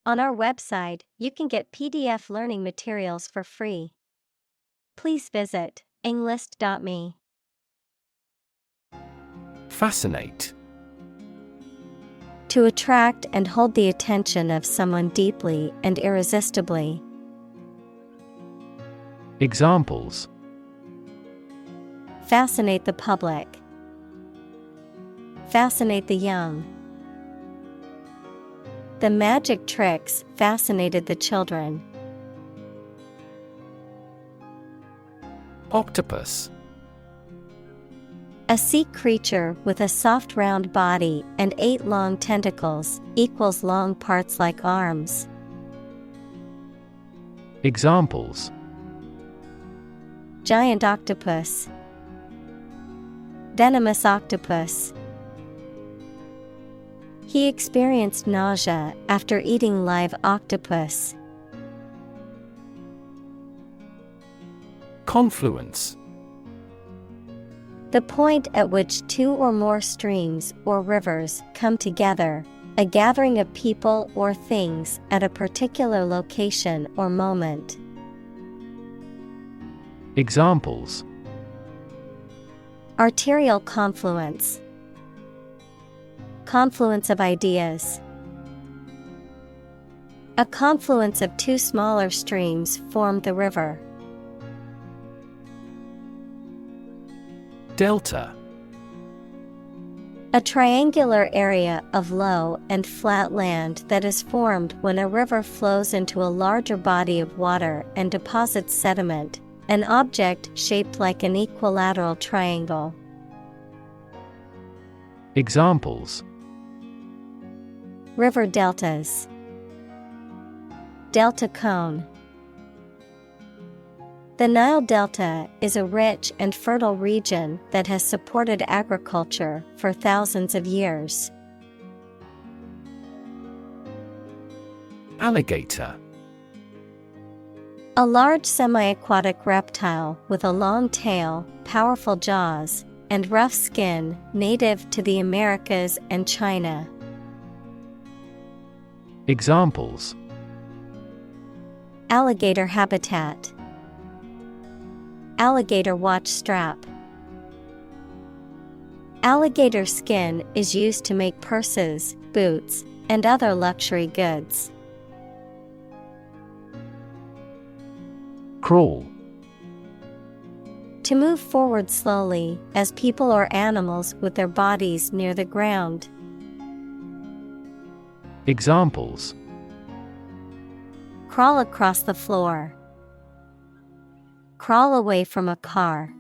On our website, you can get PDF learning materials for free. Please visit englist.me. Fascinate. To attract and hold the attention of someone deeply and irresistibly. Examples: Fascinate the public. Fascinate the young. The magic tricks fascinated the children. Octopus. A sea creature with a soft round body and 8 long tentacles, equals long parts like arms. Examples: Giant octopus. Venomous octopus. He experienced nausea after eating live octopus. Confluence. The point at which two or more streams or rivers come together, a gathering of people or things at a particular location or moment. Examples: Arterial confluence. Confluence of ideas. A confluence of 2 smaller streams formed the river. Delta. A triangular area of low and flat land that is formed when a river flows into a larger body of water and deposits sediment, an object shaped like an equilateral triangle. Examples: River deltas. Delta cone. The Nile Delta is a rich and fertile region that has supported agriculture for thousands of years. Alligator. A large semi-aquatic reptile with a long tail, powerful jaws, and rough skin, native to the Americas and China. Examples: Alligator habitat. Alligator watch strap. Alligator skin is used to make purses, boots, and other luxury goods. Crawl. To move forward slowly, as people or animals with their bodies near the ground. Examples: Crawl across the floor. Crawl away from a car.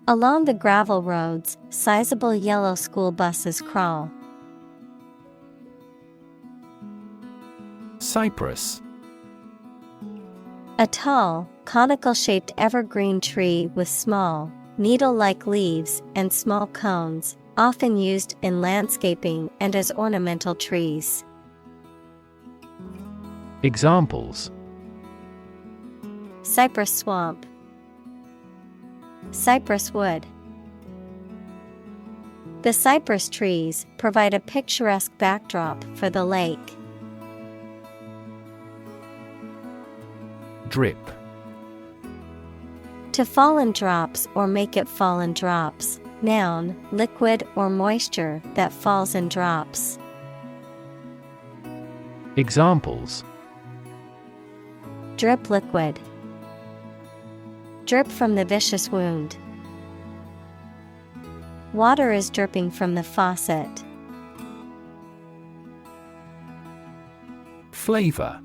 Along the gravel roads, sizable yellow school buses crawl. Cypress. A tall, conical-shaped evergreen tree with small, needle-like leaves and small cones, often used in landscaping and as ornamental trees. Examples: Cypress swamp. Cypress wood. The cypress trees provide a picturesque backdrop for the lake. Drip. To fall in drops or make it fall in drops. Noun, liquid or moisture that falls in drops. Examples: Drip liquid. Drip from the vicious wound. Water is dripping from the faucet. Flavor.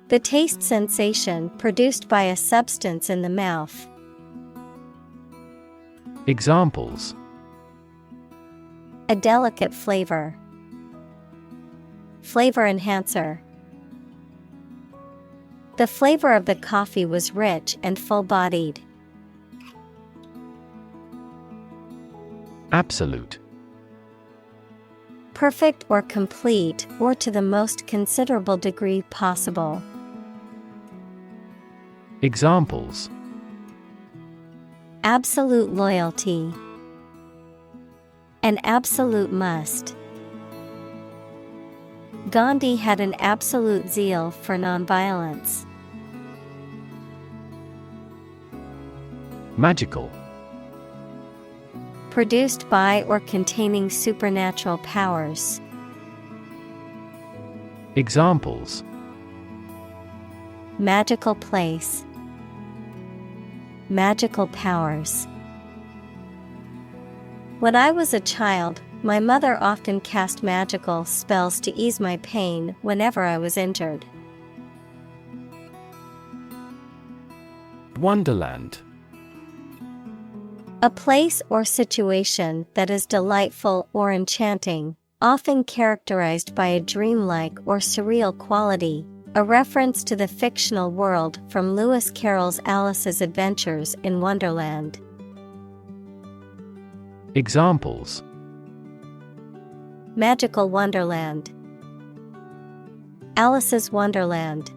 The taste sensation produced by a substance in the mouth. Examples: A delicate flavor. Flavor enhancer. The flavor of the coffee was rich and full-bodied. Absolute. Perfect or complete, or to the most considerable degree possible. Examples: Absolute loyalty. An absolute must. Gandhi had an absolute zeal for nonviolence. Magical. Produced by or containing supernatural powers. Examples: Magical place. Magical powers. When I was a child, my mother often cast magical spells to ease my pain whenever I was injured. Wonderland. A place or situation that is delightful or enchanting, often characterized by a dreamlike or surreal quality, a reference to the fictional world from Lewis Carroll's Alice's Adventures in Wonderland. Examples: Magical Wonderland. Alice's Wonderland.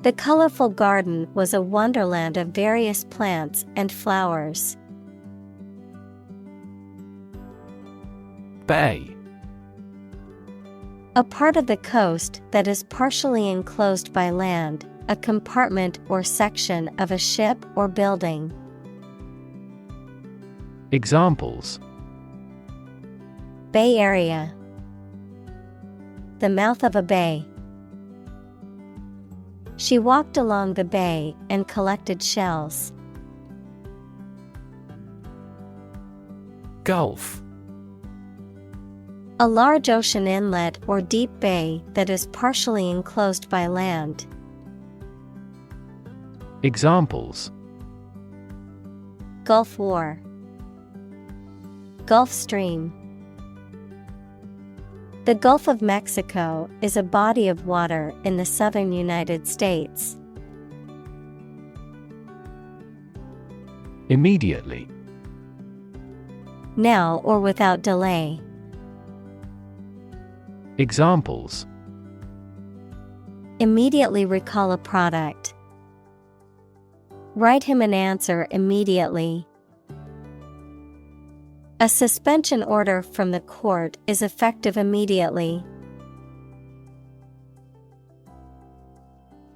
The colorful garden was a wonderland of various plants and flowers. Bay. A part of the coast that is partially enclosed by land, a compartment or section of a ship or building. Examples: Bay Area. The mouth of a bay. She walked along the bay and collected shells. Gulf. A large ocean inlet or deep bay that is partially enclosed by land. Examples: Gulf War. Gulf Stream. The Gulf of Mexico is a body of water in the southern United States. Immediately. Now or without delay. Examples: Immediately recall a product. Write him an answer immediately. A suspension order from the court is effective immediately.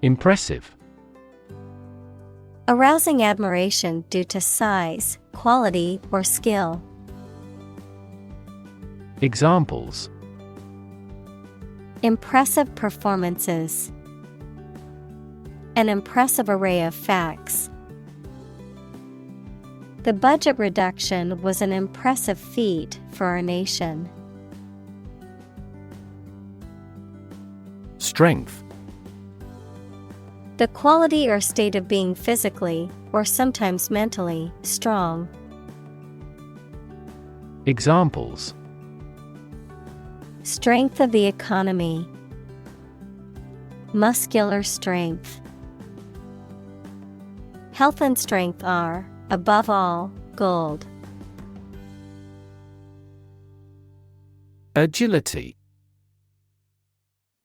Impressive. Arousing admiration due to size, quality, or skill. Examples: Impressive performances. An impressive array of facts. The budget reduction was an impressive feat for our nation. Strength. The quality or state of being physically, or sometimes mentally, strong. Examples: Strength of the economy. Muscular strength. Health and strength are, above all, gold. Agility.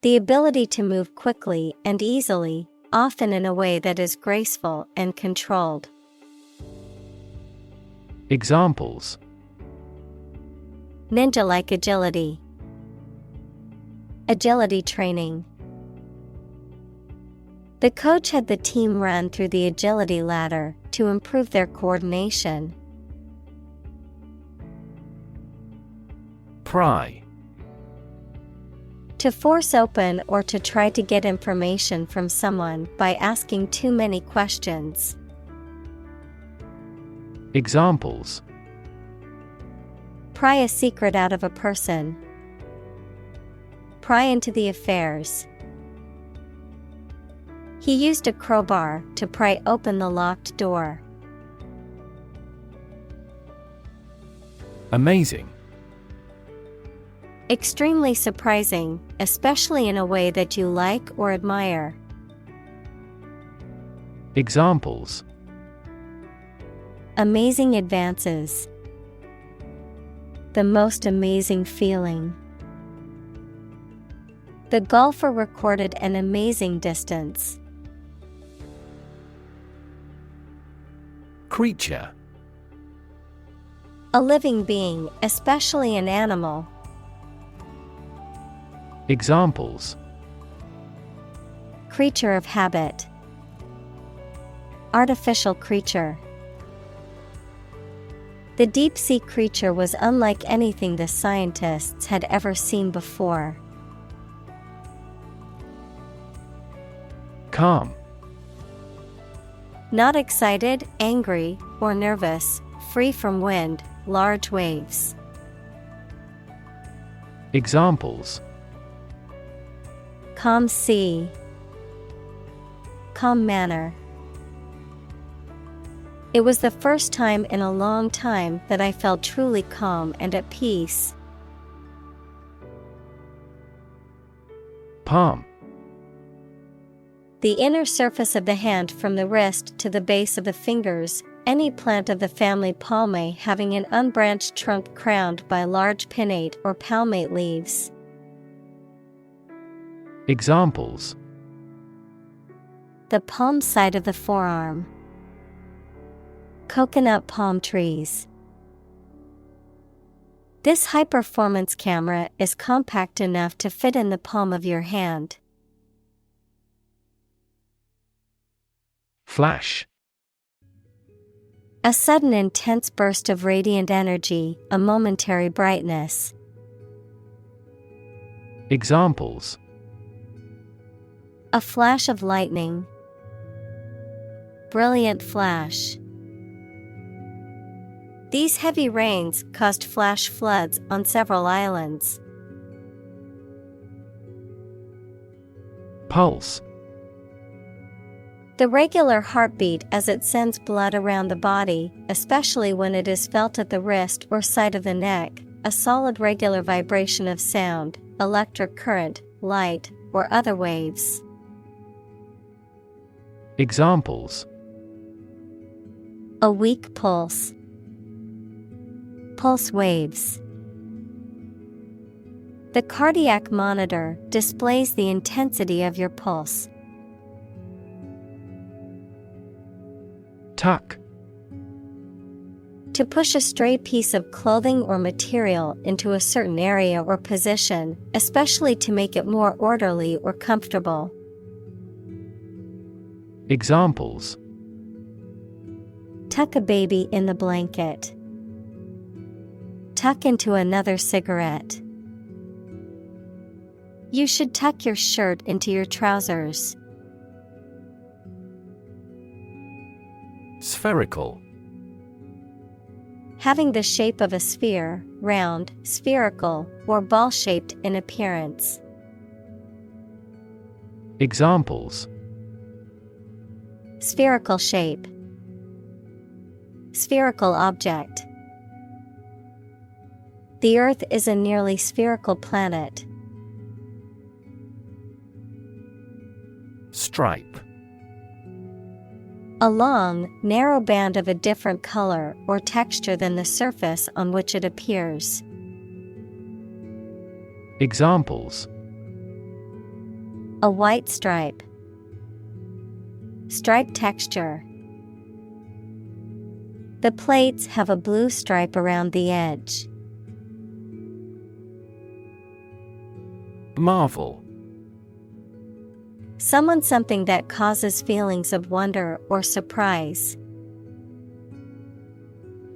The ability to move quickly and easily, often in a way that is graceful and controlled. Examples: Ninja-like agility. Agility training. The coach had the team run through the agility ladder to improve their coordination. Pry. To force open or to try to get information from someone by asking too many questions. Examples: Pry a secret out of a person. Pry into the affairs. He used a crowbar to pry open the locked door. Amazing. Extremely surprising, especially in a way that you like or admire. Examples: Amazing advances. The most amazing feeling. The golfer recorded an amazing distance. Creature. A living being, especially an animal. Examples: creature of habit, artificial creature. The deep-sea creature was unlike anything the scientists had ever seen before. Calm. Not excited, angry, or nervous, free from wind, large waves. Examples: Calm sea, calm manner. It was the first time in a long time that I felt truly calm and at peace. Palm. The inner surface of the hand from the wrist to the base of the fingers, any plant of the family Palmae having an unbranched trunk crowned by large pinnate or palmate leaves. Examples: The palm side of the forearm. Coconut palm trees. This high-performance camera is compact enough to fit in the palm of your hand. Flash. A sudden intense burst of radiant energy, a momentary brightness. Examples: A flash of lightning. Brilliant flash. These heavy rains caused flash floods on several islands. Pulse. The regular heartbeat as it sends blood around the body, especially when it is felt at the wrist or side of the neck, a solid regular vibration of sound, electric current, light, or other waves. Examples: A weak pulse. Pulse waves. The cardiac monitor displays the intensity of your pulse. Tuck. To push a stray piece of clothing or material into a certain area or position, especially to make it more orderly or comfortable. Examples: Tuck a baby in the blanket. Tuck into another cigarette. You should tuck your shirt into your trousers. Spherical. Having the shape of a sphere, round, spherical, or ball-shaped in appearance. Examples: Spherical shape. Spherical object. The Earth is a nearly spherical planet. Stripe. A long, narrow band of a different color or texture than the surface on which it appears. Examples: A white stripe. Stripe texture. The plates have a blue stripe around the edge. Marvel. Someone something that causes feelings of wonder or surprise.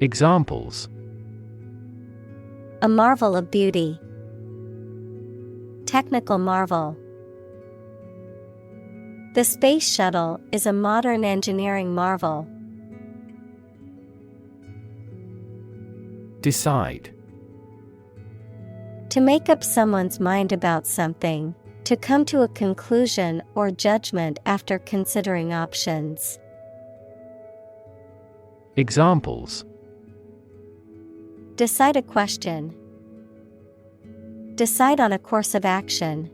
Examples: A marvel of beauty. Technical marvel. The space shuttle is a modern engineering marvel. Decide. To make up someone's mind about something. To come to a conclusion or judgment after considering options. Examples: Decide a question. Decide on a course of action.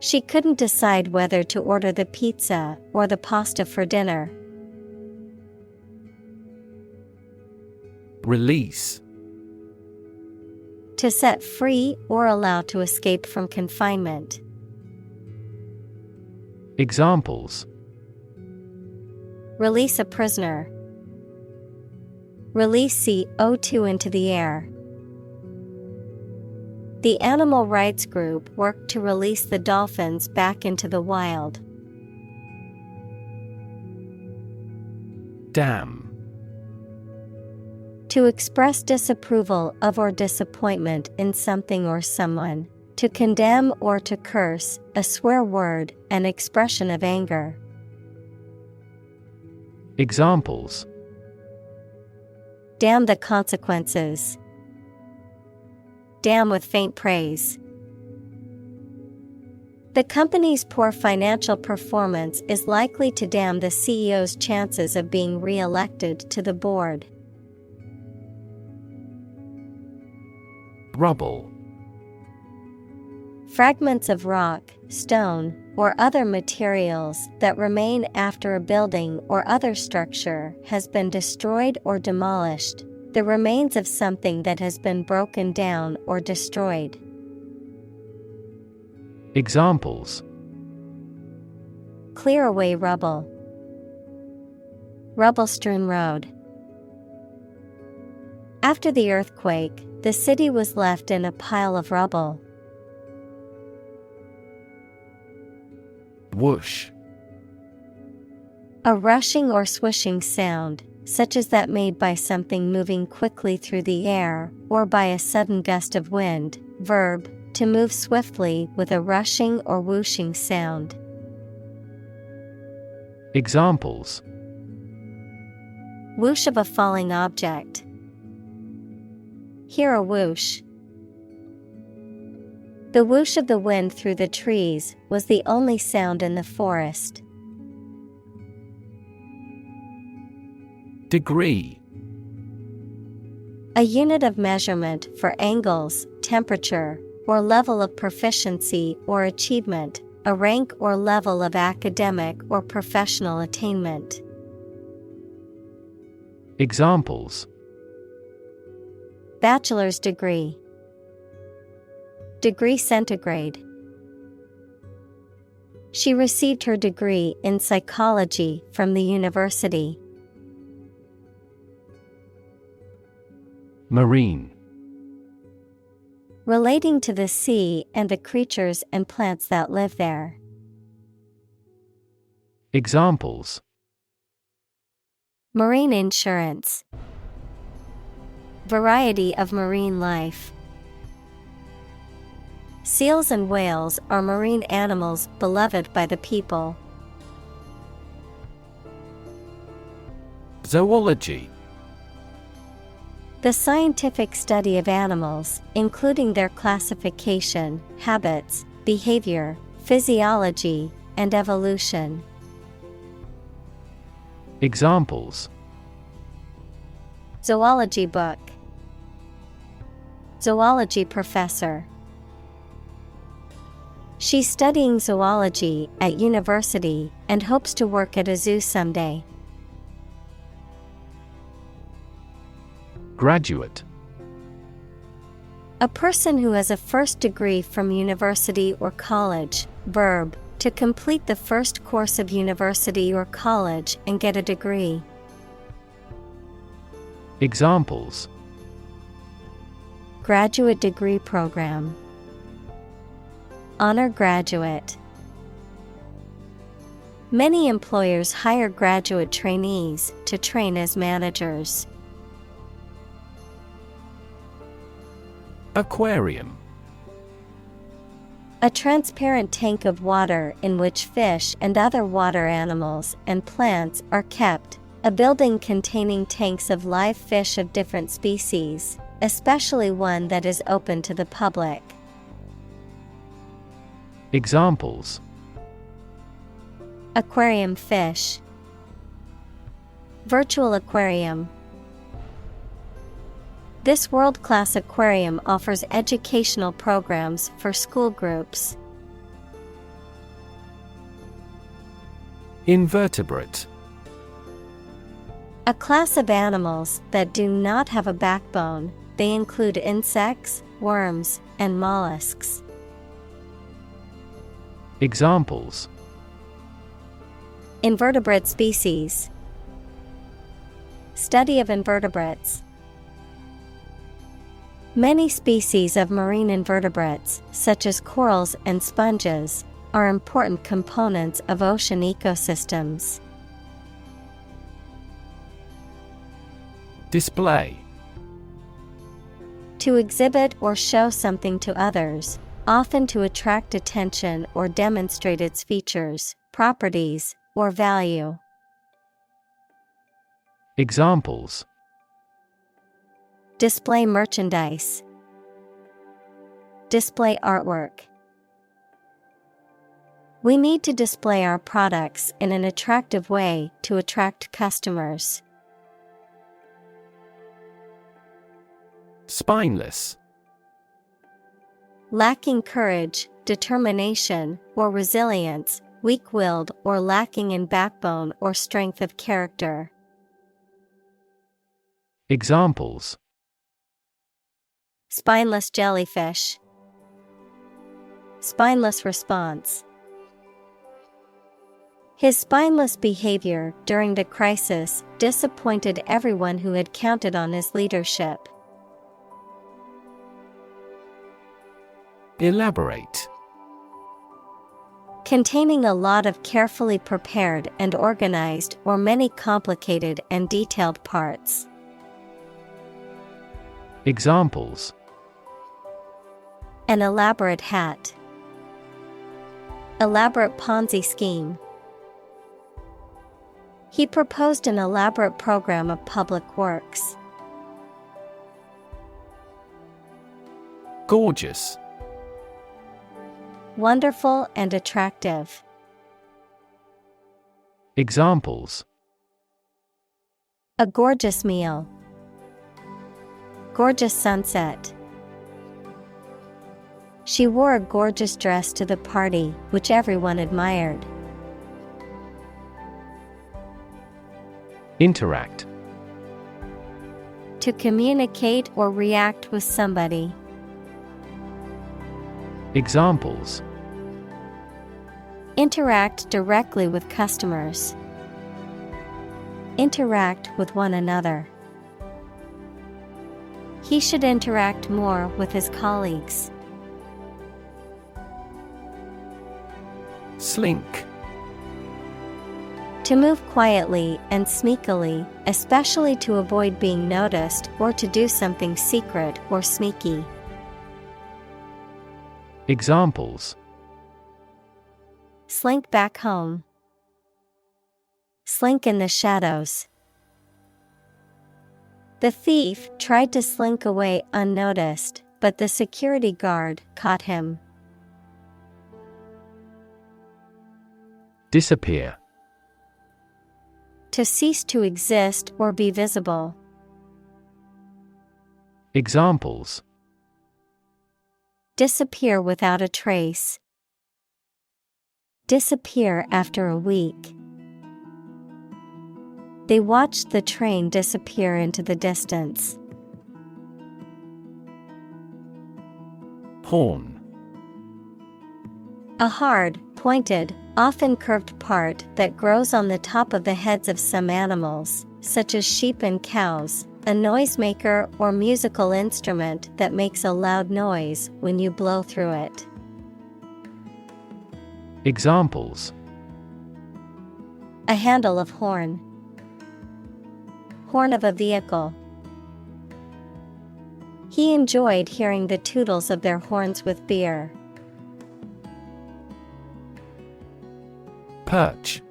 She couldn't decide whether to order the pizza or the pasta for dinner. Release. To set free or allow to escape from confinement. Examples: Release a prisoner. Release CO2 into the air. The animal rights group worked to release the dolphins back into the wild. Damn. To express disapproval of or disappointment in something or someone. To condemn or to curse, a swear word, an expression of anger. Examples: Damn the consequences. Damn with faint praise. The company's poor financial performance is likely to damn the CEO's chances of being re-elected to the board. Rubble. Fragments of rock, stone, or other materials that remain after a building or other structure has been destroyed or demolished, the remains of something that has been broken down or destroyed. Examples: Clear away rubble. Rubble-strewn road. After the earthquake, the city was left in a pile of rubble. Whoosh. A rushing or swishing sound, such as that made by something moving quickly through the air, or by a sudden gust of wind. Verb, to move swiftly with a rushing or whooshing sound. Examples: Whoosh of a falling object. Hear a whoosh. The whoosh of the wind through the trees was the only sound in the forest. Degree. A unit of measurement for angles, temperature, or level of proficiency or achievement, a rank or level of academic or professional attainment. Examples: Bachelor's degree. Degree centigrade. She received her degree in psychology from the university. Marine. Relating to the sea and the creatures and plants that live there. Examples: Marine insurance. Variety of marine life. Seals and whales are marine animals beloved by the people. Zoology. The scientific study of animals, including their classification, habits, behavior, physiology, and evolution. Examples: Zoology book. Zoology professor. She's studying zoology at university and hopes to work at a zoo someday. Graduate. A person who has a first degree from university or college. Verb, to complete the first course of university or college and get a degree. Examples: Graduate degree program. Honor graduate. Many employers hire graduate trainees to train as managers. Aquarium. A transparent tank of water in which fish and other water animals and plants are kept. A building containing tanks of live fish of different species, especially one that is open to the public. Examples: Aquarium fish. Virtual aquarium. This world-class aquarium offers educational programs for school groups. Invertebrate. A class of animals that do not have a backbone. They include insects, worms, and mollusks. Examples: Invertebrate species. Study of invertebrates. Many species of marine invertebrates, such as corals and sponges, are important components of ocean ecosystems. Display. To exhibit or show something to others, often to attract attention or demonstrate its features, properties, or value. Examples. Display merchandise. Display artwork. We need to display our products in an attractive way to attract customers. Spineless. Lacking courage, determination, or resilience, weak-willed or lacking in backbone or strength of character. Examples. Spineless jellyfish. Spineless response. His spineless behavior during the crisis disappointed everyone who had counted on his leadership. Elaborate. Containing a lot of carefully prepared and organized or many complicated and detailed parts. Examples. An elaborate hat. Elaborate Ponzi scheme. He proposed an elaborate program of public works. Gorgeous. Wonderful and attractive. Examples. A gorgeous meal. Gorgeous sunset. She wore a gorgeous dress to the party, which everyone admired. Interact. To communicate or react with somebody. Examples. Interact directly with customers. Interact with one another. He should interact more with his colleagues. Slink. To move quietly and sneakily, especially to avoid being noticed or to do something secret or sneaky. Examples. Slink back home. Slink in the shadows. The thief tried to slink away unnoticed, but the security guard caught him. Disappear. To cease to exist or be visible. Examples. Disappear without a trace. Disappear after a week. They watched the train disappear into the distance. Horn. A hard, pointed, often curved part that grows on the top of the heads of some animals, such as sheep and cows, a noisemaker or musical instrument that makes a loud noise when you blow through it. Examples. A handle of horn. Horn of a vehicle. He enjoyed hearing the tootles of their horns with beer. Perch.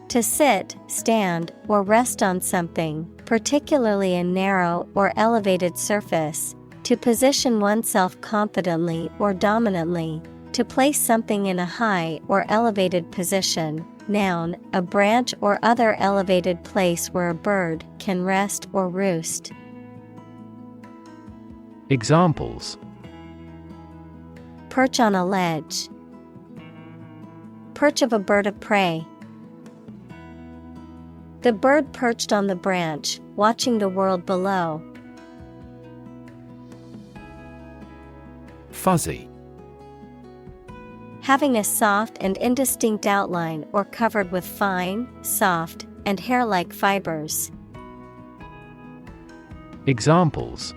To sit, stand, or rest on something, particularly a narrow or elevated surface, to position oneself confidently or dominantly, to place something in a high or elevated position. Noun, a branch or other elevated place where a bird can rest or roost. Examples. Perch on a ledge. Perch of a bird of prey. The bird perched on the branch, watching the world below. Fuzzy. Having a soft and indistinct outline or covered with fine, soft, and hair-like fibers. Examples.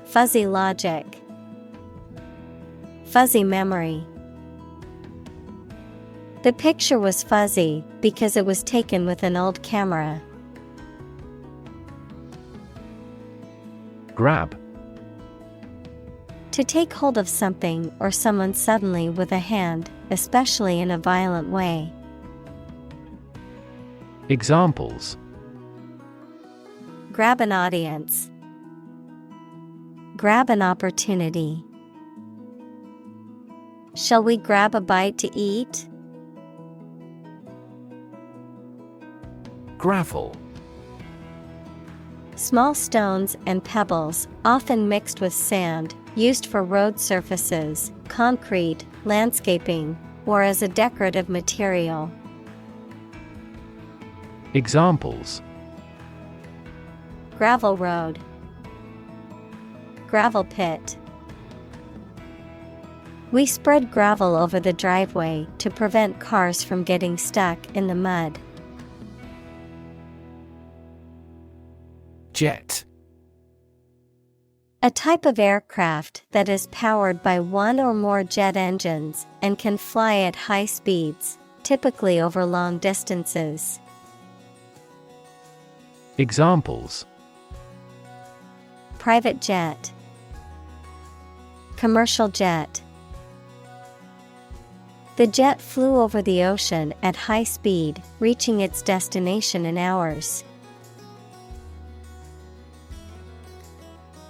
fuzzy logic, fuzzy memory. The picture was fuzzy because it was taken with an old camera. Grab. To take hold of something or someone suddenly with a hand, especially in a violent way. Examples: Grab an audience. Grab an opportunity. Shall we grab a bite to eat? Gravel. Small stones and pebbles, often mixed with sand, used for road surfaces, concrete, landscaping, or as a decorative material. Examples: Gravel road. Gravel pit. We spread gravel over the driveway to prevent cars from getting stuck in the mud. Jet. A type of aircraft that is powered by one or more jet engines and can fly at high speeds, typically over long distances. Examples: Private jet. Commercial jet. The jet flew over the ocean at high speed, reaching its destination in hours.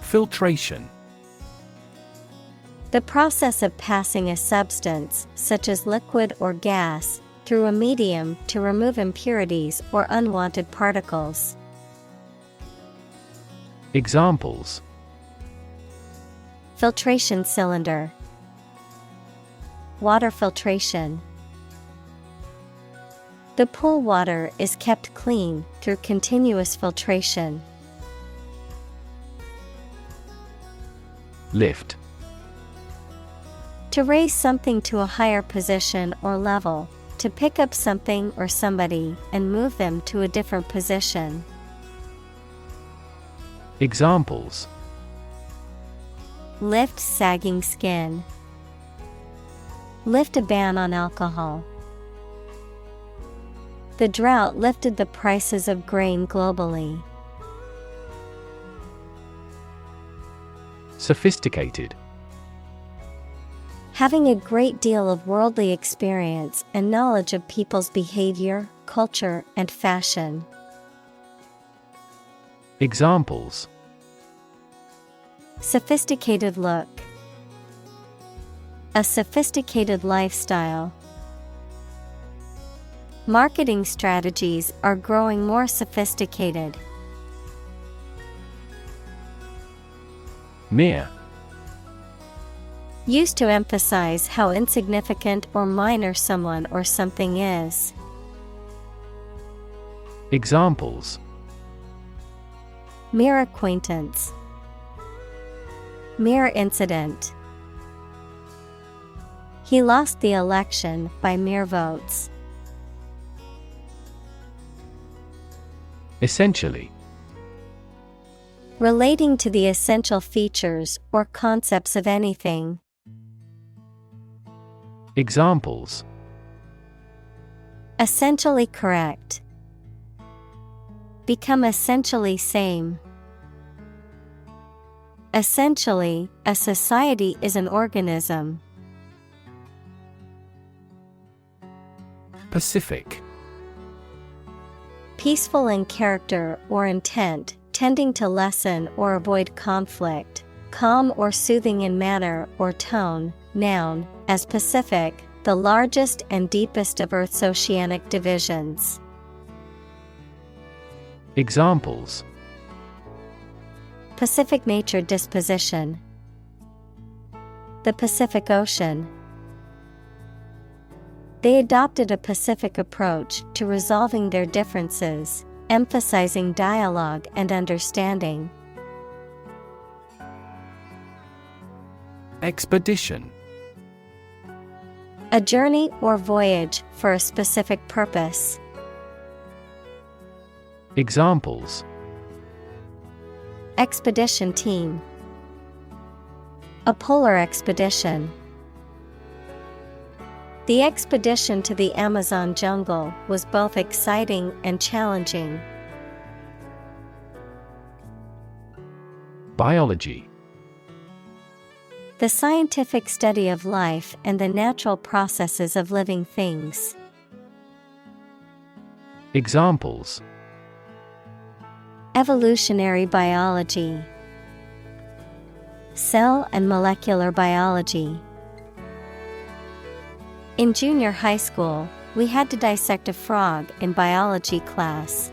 Filtration. The process of passing a substance, such as liquid or gas, through a medium to remove impurities or unwanted particles. Examples: Filtration cylinder. Water filtration. The pool water is kept clean through continuous filtration. Lift. To raise something to a higher position or level, to pick up something or somebody and move them to a different position. Examples: Lift sagging skin. Lift a ban on alcohol. The drought lifted the prices of grain globally. Sophisticated. Having a great deal of worldly experience and knowledge of people's behavior, culture, and fashion. Examples: Sophisticated look. A sophisticated lifestyle. Marketing strategies are growing more sophisticated. Mere. Used to emphasize how insignificant or minor someone or something is. Examples: Mere acquaintance. Mere incident. He lost the election by mere votes. Essentially. Relating to the essential features or concepts of anything. Examples: Essentially correct. Become essentially same. Essentially, a society is an organism. Pacific. Peaceful in character or intent, tending to lessen or avoid conflict, calm or soothing in manner or tone. Noun, as Pacific, the largest and deepest of Earth's oceanic divisions. Examples: Pacific nature disposition. The Pacific Ocean. They adopted a pacific approach to resolving their differences, emphasizing dialogue and understanding. Expedition. A journey or voyage for a specific purpose. Examples: Expedition team. A polar expedition. The expedition to the Amazon jungle was both exciting and challenging. Biology. The scientific study of life and the natural processes of living things. Examples: Evolutionary biology, cell and molecular biology. In junior high school, we had to dissect a frog in biology class.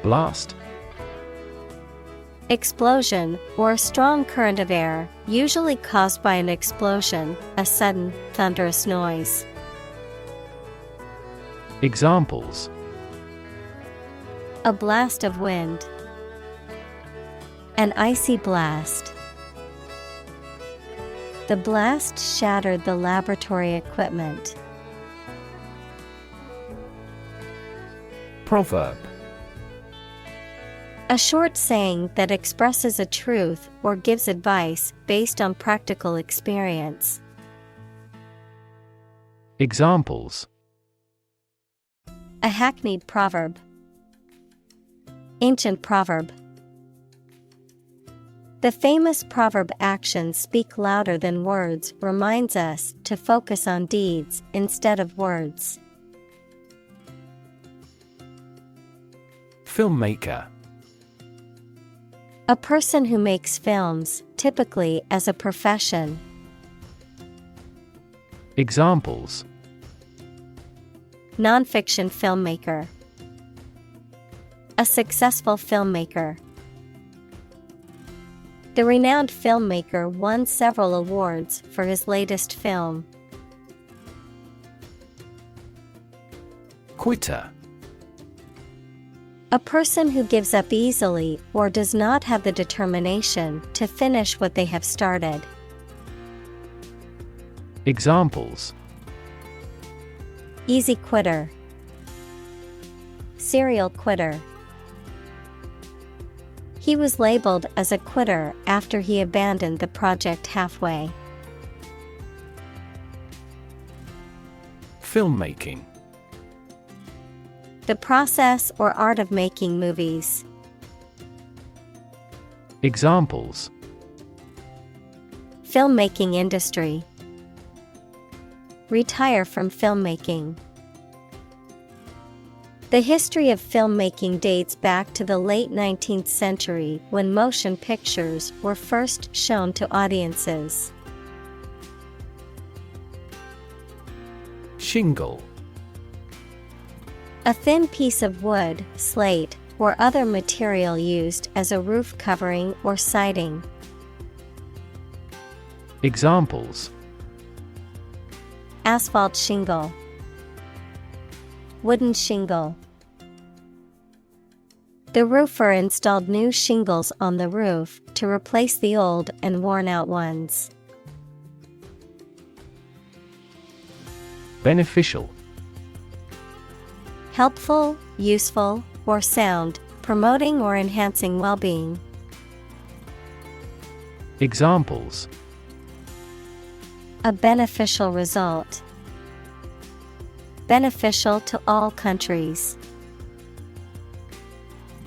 Blast. Explosion, or a strong current of air, usually caused by an explosion, a sudden, thunderous noise. Examples: A blast of wind, an icy blast. The blast shattered the laboratory equipment. Proverb. A short saying that expresses a truth or gives advice based on practical experience. Examples: A hackneyed proverb, ancient proverb. The famous proverb "actions speak louder than words" reminds us to focus on deeds instead of words. Filmmaker. A person who makes films, typically as a profession. Examples: Nonfiction filmmaker, a successful filmmaker. The renowned filmmaker won several awards for his latest film. Quitter. A person who gives up easily or does not have the determination to finish what they have started. Examples: Easy quitter, serial quitter. He was labeled as a quitter after he abandoned the project halfway. Filmmaking. The process or art of making movies. Examples: Filmmaking industry. Retire from filmmaking. The history of filmmaking dates back to the late 19th century when motion pictures were first shown to audiences. Shingle. A thin piece of wood, slate, or other material used as a roof covering or siding. Examples: Asphalt shingle, wooden shingle. The roofer installed new shingles on the roof to replace the old and worn-out ones. Beneficial. Helpful, useful, or sound, promoting or enhancing well-being. Examples: A beneficial result. Beneficial to all countries.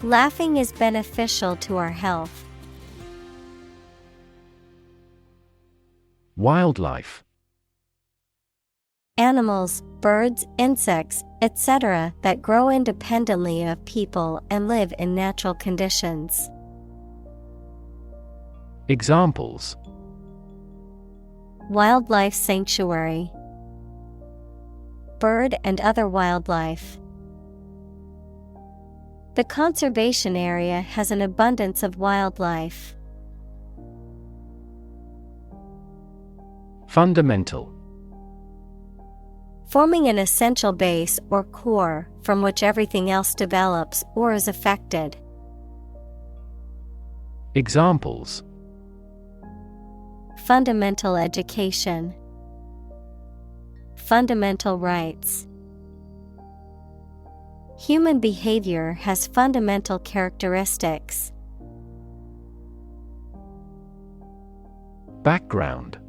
Laughing is beneficial to our health. Wildlife. Animals, birds, insects, etc. that grow independently of people and live in natural conditions. Examples: Wildlife sanctuary. Bird and other wildlife. The conservation area has an abundance of wildlife. Fundamental. Forming an essential base or core from which everything else develops or is affected. Examples: Fundamental education. Fundamental rights. Human behavior has fundamental characteristics. Background.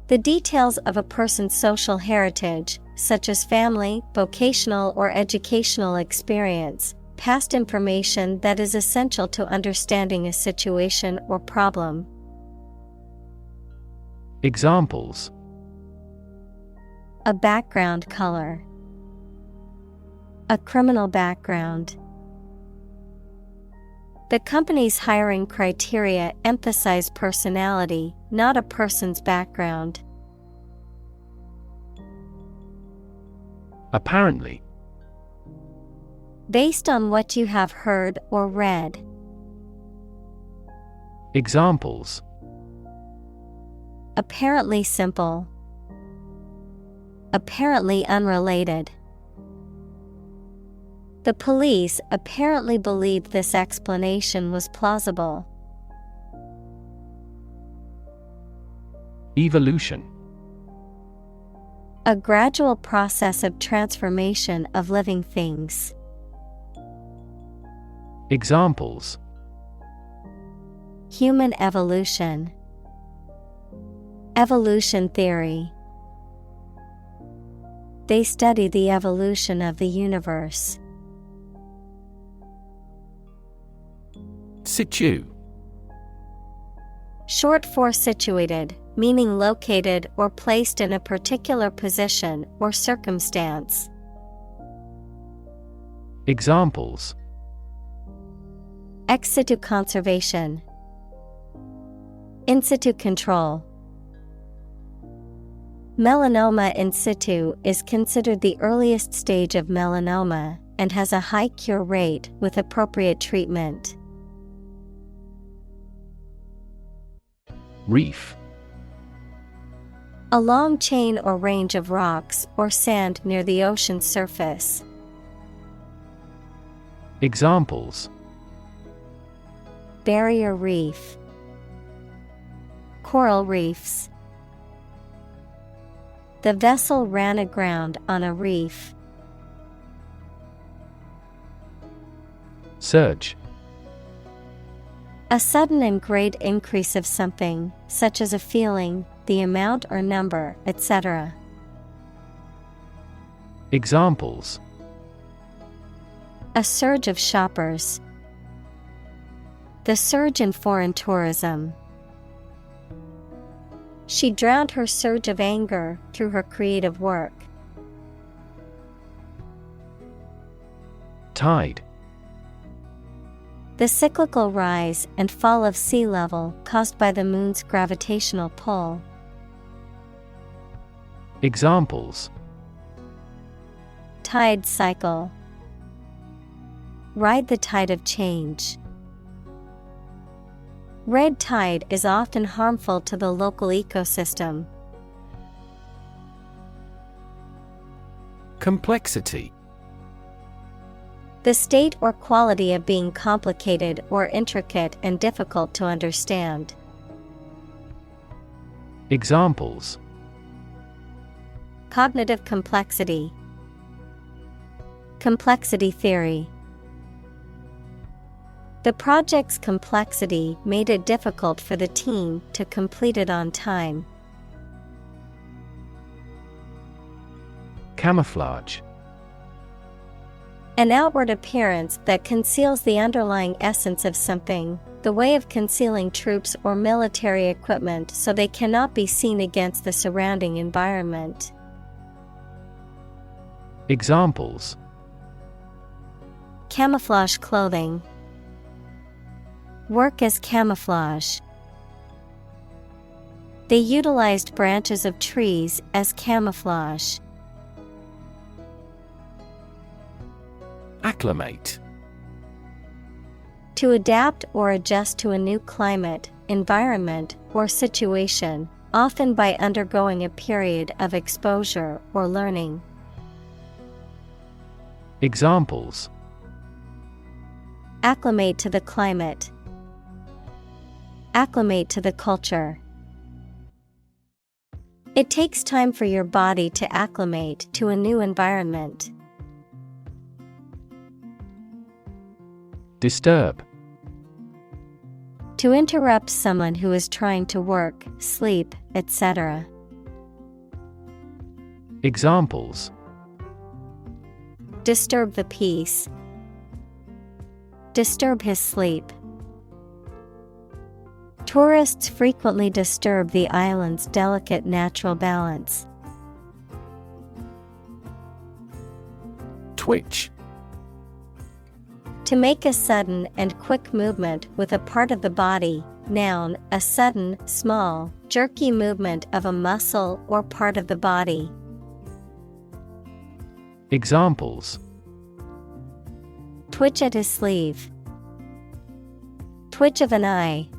The details of a person's social heritage, such as family, vocational or educational experience, past information that is essential to understanding a situation or problem. Examples: A background color. A criminal background. The company's hiring criteria emphasize personality, not a person's background. Apparently. Based on what you have heard or read. Examples: Apparently simple. Apparently unrelated. The police apparently believed this explanation was plausible. Evolution. A gradual process of transformation of living things. Examples: Human evolution. Evolution theory. They study the evolution of the universe. Situ. Short for situated, meaning located or placed in a particular position or circumstance. Examples: Ex situ conservation. In situ control. Melanoma in situ is considered the earliest stage of melanoma and has a high cure rate with appropriate treatment. Reef. A long chain or range of rocks or sand near the ocean's surface. Examples: Barrier reef. Coral reefs. The vessel ran aground on a reef. Surge. A sudden and great increase of something, such as a feeling, the amount or number, etc. Examples: A surge of shoppers. The surge in foreign tourism. She drowned her surge of anger through her creative work. Tide. The cyclical rise and fall of sea level caused by the moon's gravitational pull. Examples: Tide cycle. Ride the tide of change. Red tide is often harmful to the local ecosystem. Complexity. The state or quality of being complicated or intricate and difficult to understand. Examples: Cognitive complexity. Complexity theory. The project's complexity made it difficult for the team to complete it on time. Camouflage. An outward appearance that conceals the underlying essence of something, the way of concealing troops or military equipment so they cannot be seen against the surrounding environment. Examples: Camouflage clothing. Work as camouflage. They utilized branches of trees as camouflage. Acclimate. To adapt or adjust to a new climate, environment, or situation, often by undergoing a period of exposure or learning. Examples: Acclimate to the climate. Acclimate to the culture. It takes time for your body to acclimate to a new environment. Disturb. To interrupt someone who is trying to work, sleep, etc. Examples: disturb the peace, disturb his sleep. Tourists frequently disturb the island's delicate natural balance. Twitch. To make a sudden and quick movement with a part of the body. Noun, a sudden, small, jerky movement of a muscle or part of the body. Examples: twitch at his sleeve, twitch of an eye.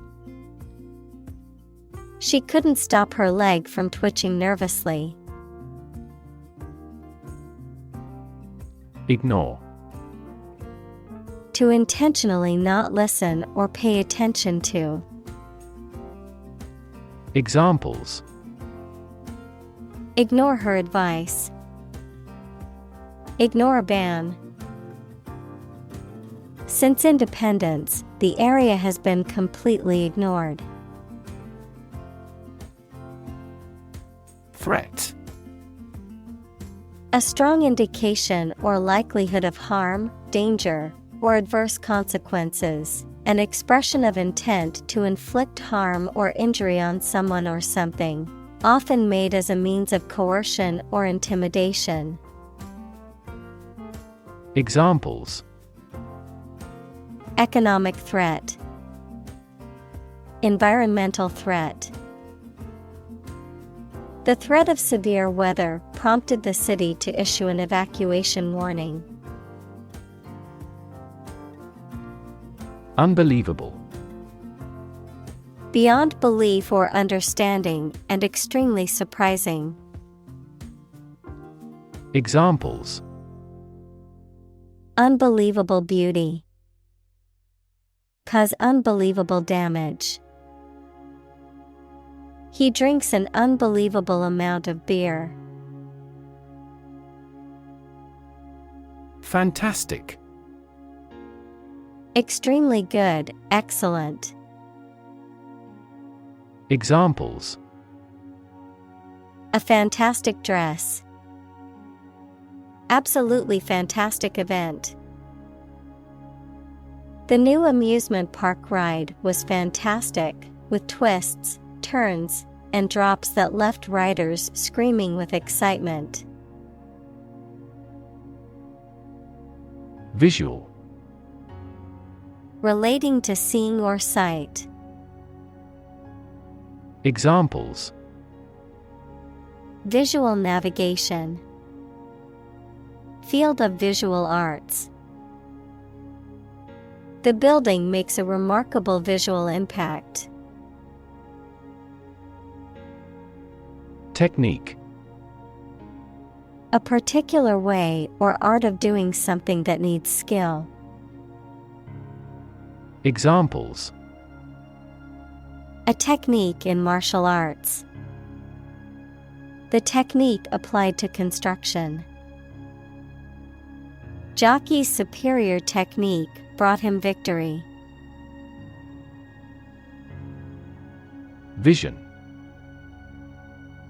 She couldn't stop her leg from twitching nervously. Ignore. To intentionally not listen or pay attention to. Examples: ignore her advice, ignore a ban. Since independence, the area has been completely ignored. Threat. A strong indication or likelihood of harm, danger, or adverse consequences, an expression of intent to inflict harm or injury on someone or something, often made as a means of coercion or intimidation. Examples: economic threat, environmental threat. The threat of severe weather prompted the city to issue an evacuation warning. Unbelievable. Beyond belief or understanding and extremely surprising. Examples: unbelievable beauty, cause unbelievable damage. He drinks an unbelievable amount of beer. Fantastic. Extremely good, excellent. Examples: a fantastic dress, absolutely fantastic event. The new amusement park ride was fantastic, with twists, turns, and drops that left riders screaming with excitement. Visual. Relating to seeing or sight. Examples: visual navigation, field of visual arts. The building makes a remarkable visual impact. Technique. A particular way or art of doing something that needs skill. Examples: a technique in martial arts. The technique applied to construction. Jockey's superior technique brought him victory. Vision.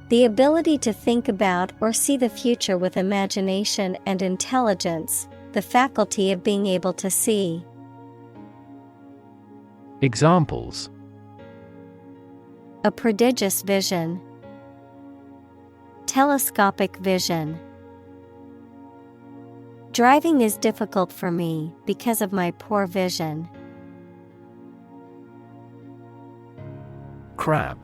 The ability to think about or see the future with imagination and intelligence, the faculty of being able to see. Examples: a prodigious vision, telescopic vision. Driving is difficult for me because of my poor vision. Crab.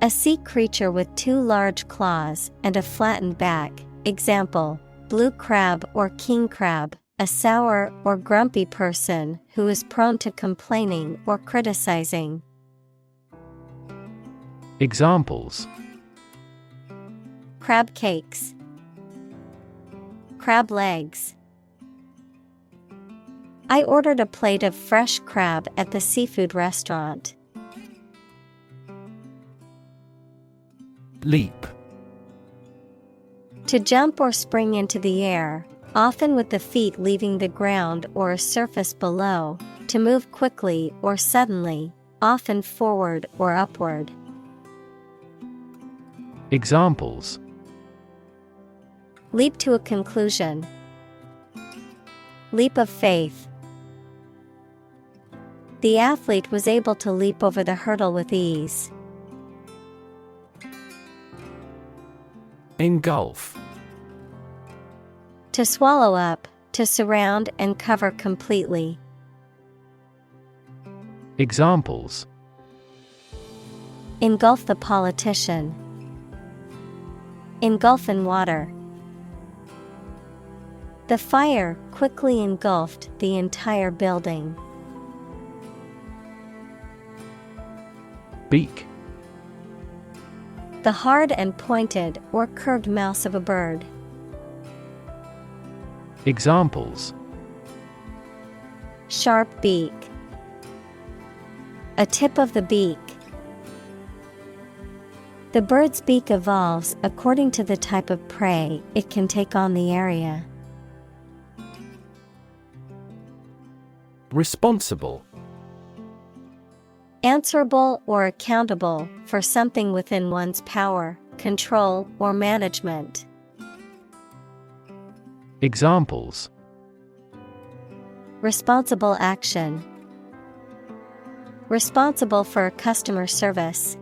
A sea creature with two large claws and a flattened back. Example: blue crab or king crab, a sour or grumpy person who is prone to complaining or criticizing. Examples: crab cakes, crab legs. I ordered a plate of fresh crab at the seafood restaurant. Leap. To jump or spring into the air, often with the feet leaving the ground or a surface below, to move quickly or suddenly, often forward or upward. Examples: Leap to a conclusion. Leap of faith. The athlete was able to leap over the hurdle with ease. Engulf. To swallow up, to surround and cover completely. Examples: Engulf the politician. Engulf in water. The fire quickly engulfed the entire building. Beak. The hard and pointed or curved mouth of a bird. Examples: Sharp beak. A tip of the beak. The bird's beak evolves according to the type of prey it can take on the area. Responsible. Answerable or accountable for something within one's power, control, or management. Examples: Responsible action. Responsible for customer service.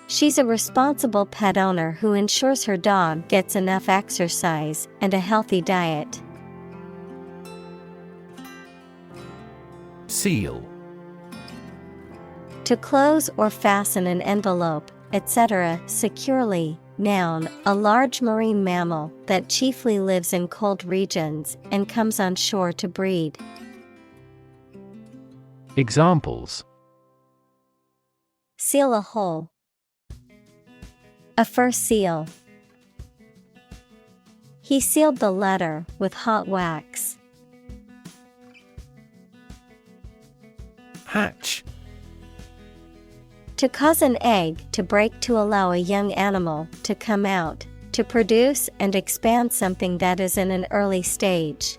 She's a responsible pet owner who ensures her dog gets enough exercise and a healthy diet. Seal. To close or fasten an envelope, etc. securely. Noun, a large marine mammal that chiefly lives in cold regions and comes on shore to breed. Examples: Seal a hole. A fur seal. He sealed the letter with hot wax. Hatch. To cause an egg to break to allow a young animal to come out, to produce and expand something that is in an early stage.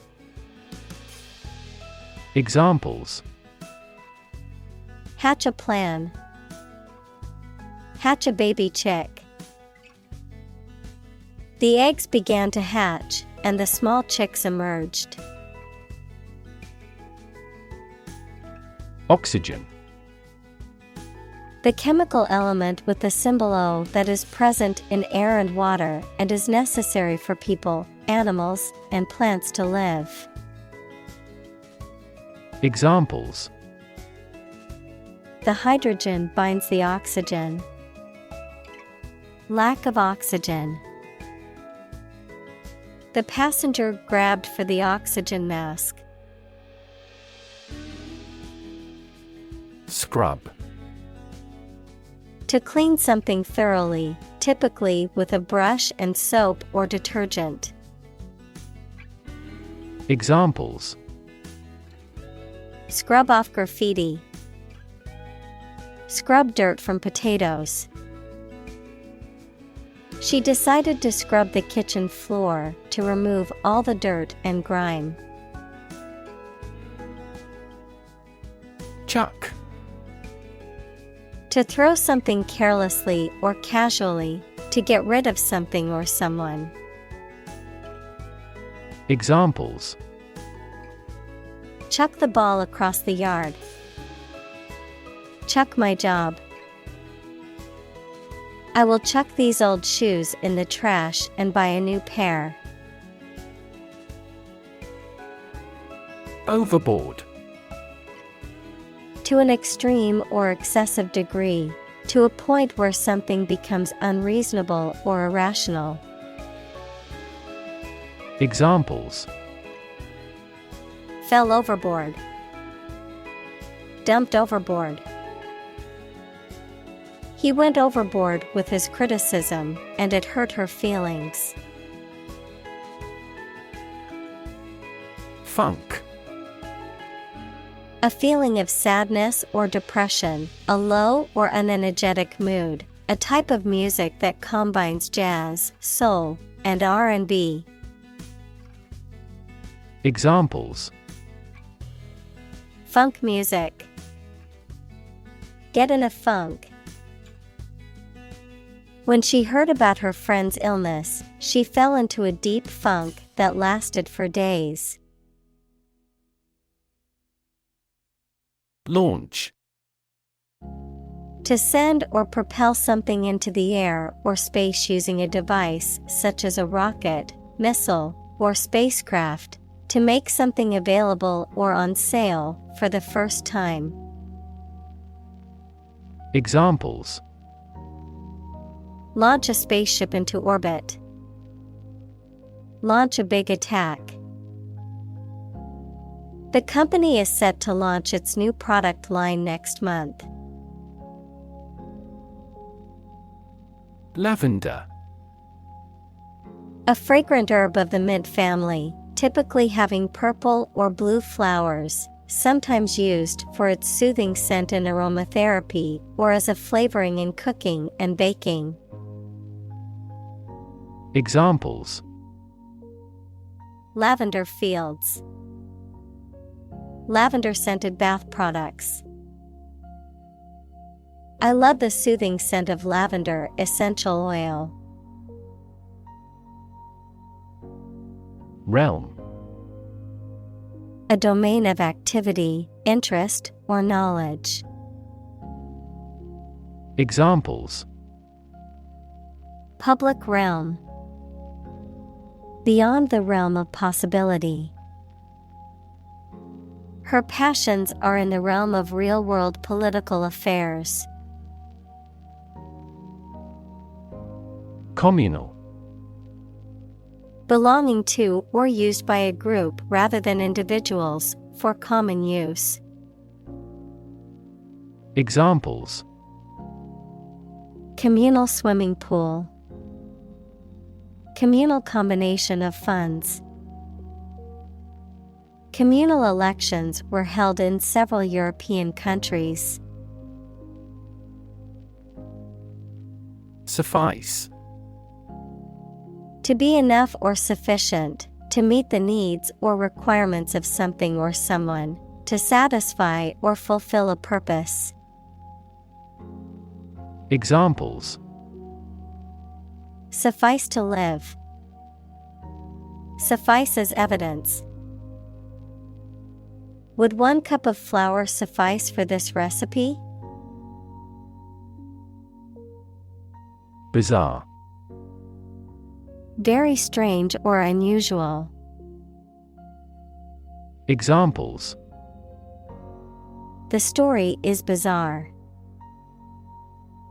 Examples: Hatch a plan. Hatch a baby chick. The eggs began to hatch, and the small chicks emerged. Oxygen. The chemical element with the symbol O that is present in air and water and is necessary for people, animals, and plants to live. Examples: The hydrogen binds the oxygen. Lack of oxygen. The passenger grabbed for the oxygen mask. Scrub. To clean something thoroughly, typically with a brush and soap or detergent. Examples: Scrub off graffiti. Scrub dirt from potatoes. She decided to scrub the kitchen floor to remove all the dirt and grime. Chuck. To throw something carelessly or casually, to get rid of something or someone. Examples: Chuck the ball across the yard. Chuck my job. I will chuck these old shoes in the trash and buy a new pair. Overboard. To an extreme or excessive degree, to a point where something becomes unreasonable or irrational. Examples: Fell overboard. Dumped overboard. He went overboard with his criticism, and it hurt her feelings. Funk. A feeling of sadness or depression, a low or unenergetic mood, a type of music that combines jazz, soul, and R&B. Examples: Funk music. Get in a funk. When she heard about her friend's illness, she fell into a deep funk that lasted for days. Launch. To send or propel something into the air or space using a device such as a rocket, missile, or spacecraft, to make something available or on sale for the first time. Examples: Launch a spaceship into orbit. Launch a big attack. The company is set to launch its new product line next month. Lavender. A fragrant herb of the mint family, typically having purple or blue flowers, sometimes used for its soothing scent in aromatherapy or as a flavoring in cooking and baking. Examples: Lavender fields. Lavender-scented bath products. I love the soothing scent of lavender essential oil. Realm. A domain of activity, interest, or knowledge. Examples: Public realm. Beyond the realm of possibility. Her passions are in the realm of real-world political affairs. Communal. Belonging to or used by a group rather than individuals, for common use. Examples: Communal swimming pool. Communal combination of funds. Communal elections were held in several European countries. Suffice. To be enough or sufficient, to meet the needs or requirements of something or someone, to satisfy or fulfill a purpose. Examples: Suffice to live. Suffice as evidence. Would 1 cup of flour suffice for this recipe? Bizarre. Very strange or unusual. Examples: The story is bizarre.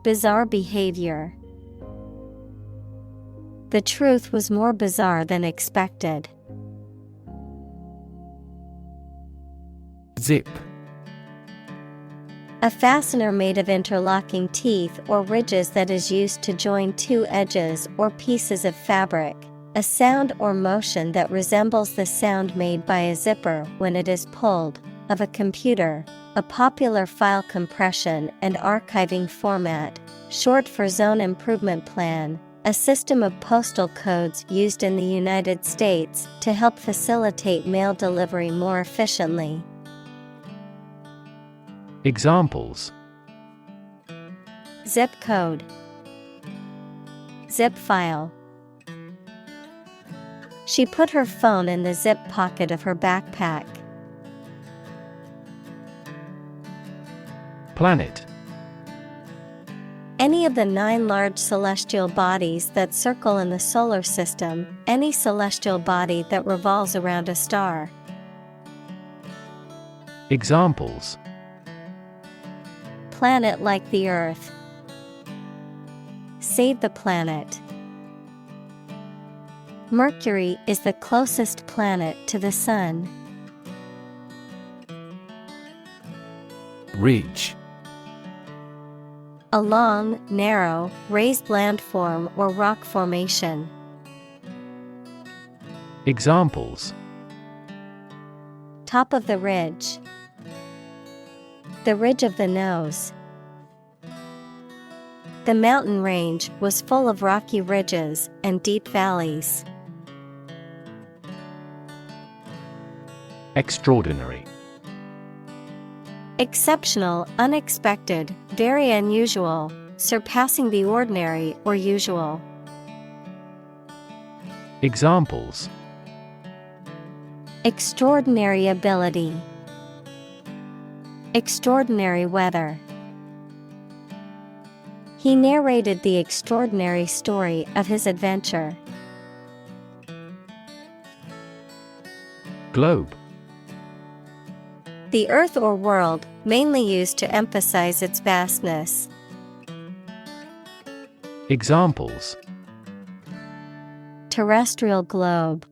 Bizarre behavior. The truth was more bizarre than expected. Zip. A fastener made of interlocking teeth or ridges that is used to join two edges or pieces of fabric. A sound or motion that resembles the sound made by a zipper when it is pulled, of a computer. A popular file compression and archiving format, short for Zone Improvement Plan, a system of postal codes used in the United States to help facilitate mail delivery more efficiently. Examples: Zip code. Zip file. She put her phone in the zip pocket of her backpack. Planet. Any of the 9 large celestial bodies that circle in the solar system, any celestial body that revolves around a star. Examples: Planet like the Earth. Save the planet. Mercury is the closest planet to the Sun. Ridge. A long, narrow, raised landform or rock formation. Examples: Top of the ridge. The ridge of the nose. The mountain range was full of rocky ridges and deep valleys. Extraordinary. Exceptional, unexpected, very unusual, surpassing the ordinary or usual. Examples: Extraordinary ability. Extraordinary weather. He narrated the extraordinary story of his adventure. Globe. The earth or world, mainly used to emphasize its vastness. Examples: Terrestrial globe.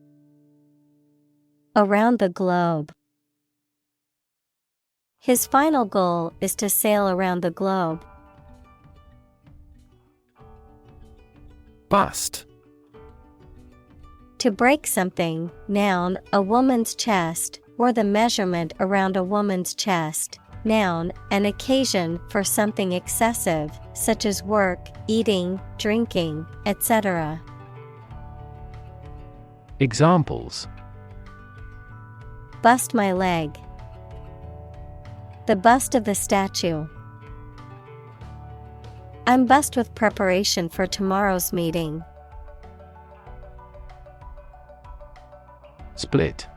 Around the globe. His final goal is to sail around the globe. Bust. To break something, noun, a woman's chest, or the measurement around a woman's chest. Noun, an occasion for something excessive, such as work, eating, drinking, etc. Examples: Bust my leg. The bust of the statue. I'm bust with preparation for tomorrow's meeting. Split.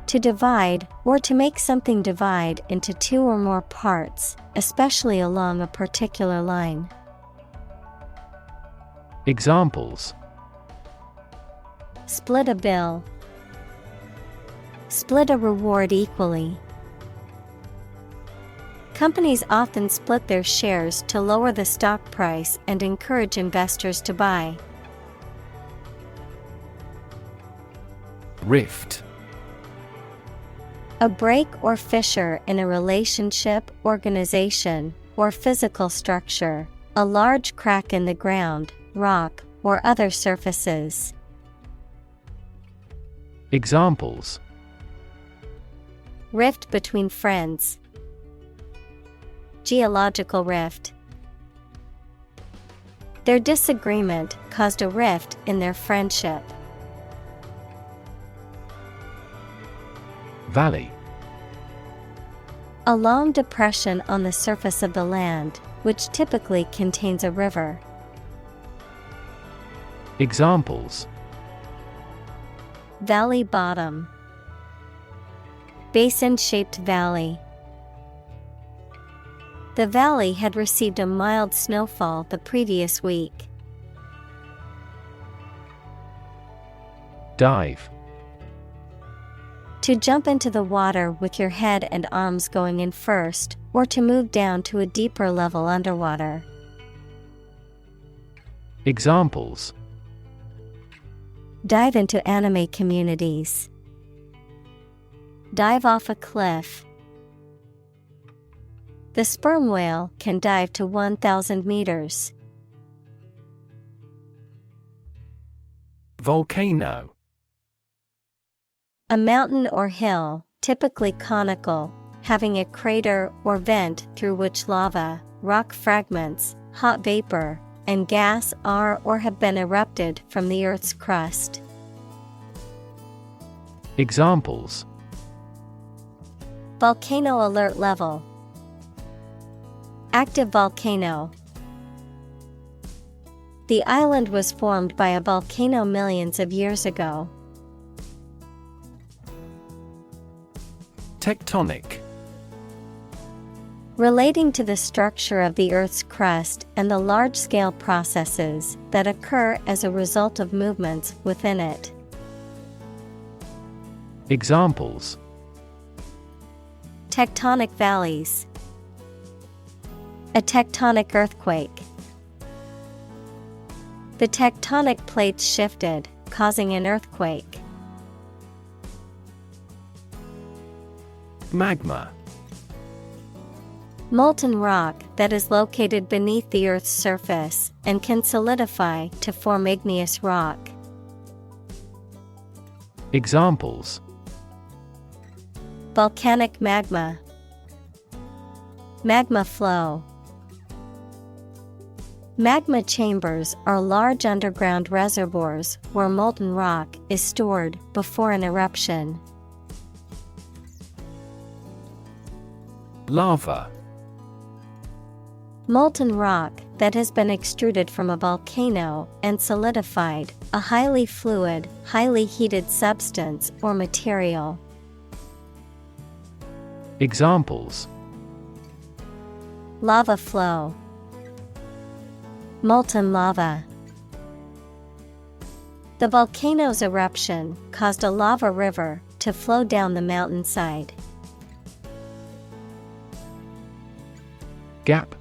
To divide, or to make something divide into two or more parts, especially along a particular line. Examples: Split a bill. Split a reward equally. Companies often split their shares to lower the stock price and encourage investors to buy. Rift. A break or fissure in a relationship, organization, or physical structure, a large crack in the ground, rock, or other surfaces. Examples: Rift between friends. Geological rift. Their disagreement caused a rift in their friendship. Valley. A long depression on the surface of the land, which typically contains a river. Examples: Valley bottom. Basin-shaped valley. The valley had received a mild snowfall the previous week. Dive. To jump into the water with your head and arms going in first, or to move down to a deeper level underwater. Examples: Dive into anime communities. Dive off a cliff. The sperm whale can dive to 1,000 meters. Volcano. A mountain or hill, typically conical, having a crater or vent through which lava, rock fragments, hot vapor, and gas are or have been erupted from the Earth's crust. Examples: Volcano alert level. Active volcano. The island was formed by a volcano millions of years ago. Tectonic. Relating to the structure of the Earth's crust and the large-scale processes that occur as a result of movements within it. Examples: Tectonic valleys. A tectonic earthquake. The tectonic plates shifted, causing an earthquake. Magma. Molten rock that is located beneath the Earth's surface and can solidify to form igneous rock. Examples: Volcanic magma. Magma flow. Magma chambers are large underground reservoirs where molten rock is stored before an eruption. Lava. Molten rock that has been extruded from a volcano and solidified, a highly fluid, highly heated substance or material. Examples: Lava flow, molten lava. The volcano's eruption caused a lava river to flow down the mountainside. Gap.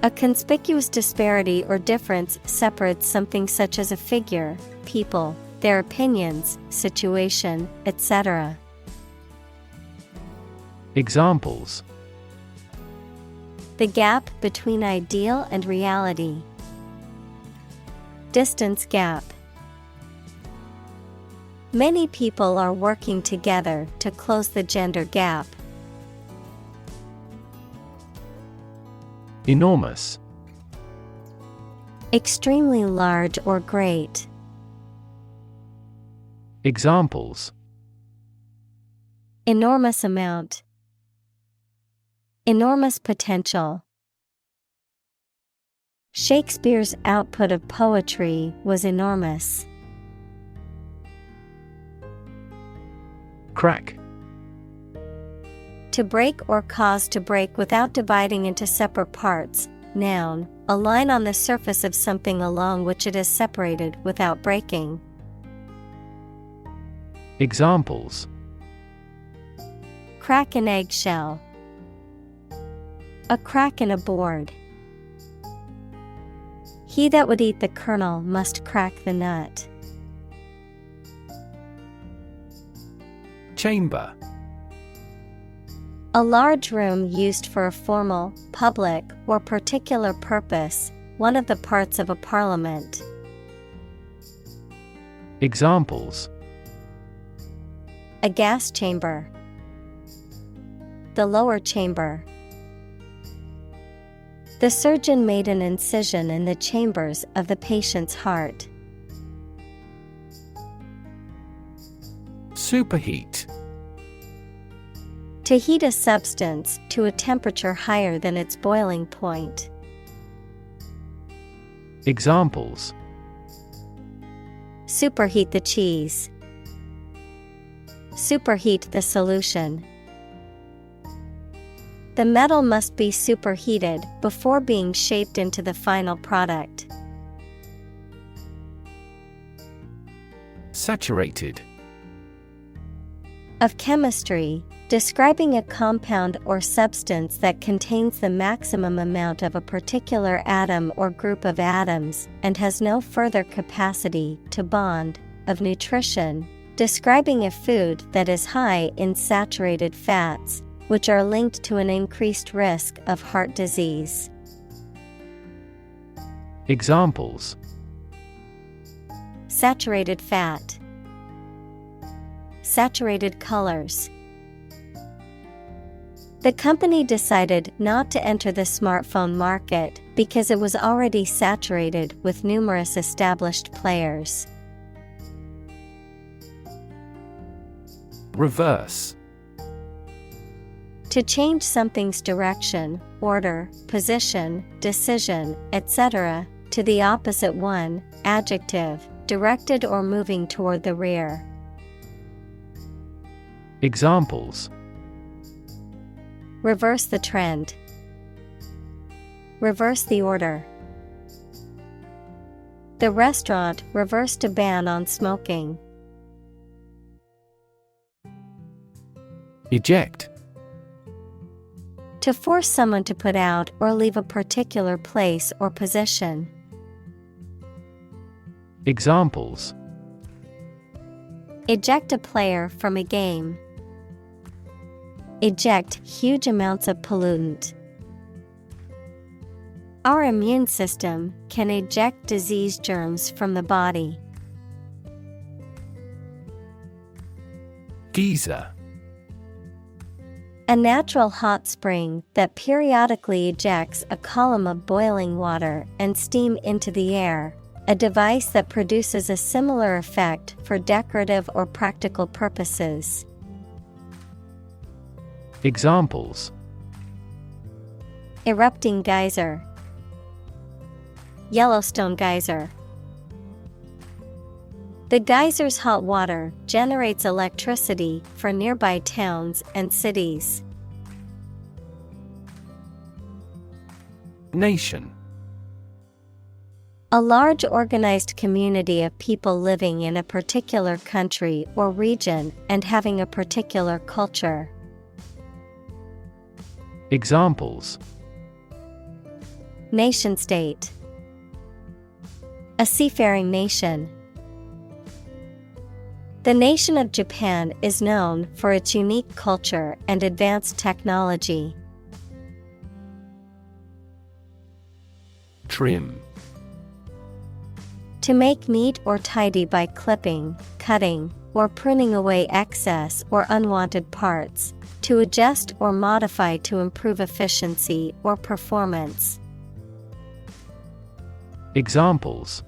A conspicuous disparity or difference separates something such as a figure, people, their opinions, situation, etc. Examples: The gap between ideal and reality. Distance gap. Many people are working together to close the gender gap. Enormous. Extremely large or great. Examples: Enormous amount. Enormous potential. Shakespeare's output of poetry was enormous. Crack. To break or cause to break without dividing into separate parts. Noun, a line on the surface of something along which it is separated without breaking. Examples: Crack an eggshell. A crack in a board. He that would eat the kernel must crack the nut. Chamber. A large room used for a formal, public, or particular purpose, one of the parts of a parliament. Examples: A gas chamber. The lower chamber. The surgeon made an incision in the chambers of the patient's heart. Superheat. To heat a substance to a temperature higher than its boiling point. Examples: Superheat the cheese. Superheat the solution. The metal must be superheated before being shaped into the final product. Saturated. Of chemistry, describing a compound or substance that contains the maximum amount of a particular atom or group of atoms and has no further capacity to bond. Of nutrition, describing a food that is high in saturated fats, which are linked to an increased risk of heart disease. Examples: Saturated fat. Saturated colors. The company decided not to enter the smartphone market because it was already saturated with numerous established players. Reverse. To change something's direction, order, position, decision, etc., to the opposite one, adjective, directed or moving toward the rear. Examples: Reverse the trend. Reverse the order. The restaurant reversed a ban on smoking. Eject. To force someone to put out or leave a particular place or position. Examples: Eject a player from a game. Eject huge amounts of pollutant. Our immune system can eject disease germs from the body. Geyser. A natural hot spring that periodically ejects a column of boiling water and steam into the air, a device that produces a similar effect for decorative or practical purposes. Examples: erupting geyser, Yellowstone geyser. The geyser's hot water generates electricity for nearby towns and cities. Nation. A large organized community of people living in a particular country or region and having a particular culture. Examples: nation-state, a seafaring nation. The nation of Japan is known for its unique culture and advanced technology. Trim. To make neat or tidy by clipping, cutting, or pruning away excess or unwanted parts, to adjust or modify to improve efficiency or performance. Examples: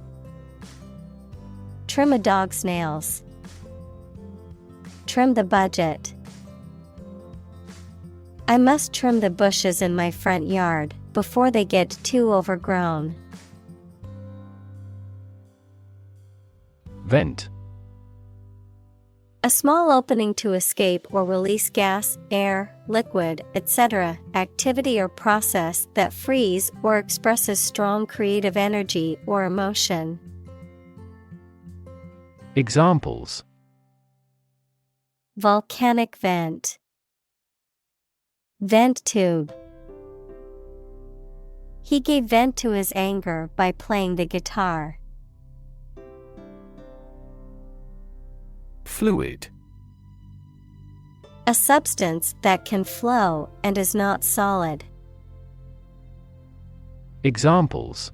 trim a dog's nails, trim the budget. I must trim the bushes in my front yard before they get too overgrown. Vent. A small opening to escape or release gas, air, liquid, etc., activity or process that frees or expresses strong creative energy or emotion. Examples: volcanic vent, vent tube. He gave vent to his anger by playing the guitar. Fluid. A substance that can flow and is not solid. Examples: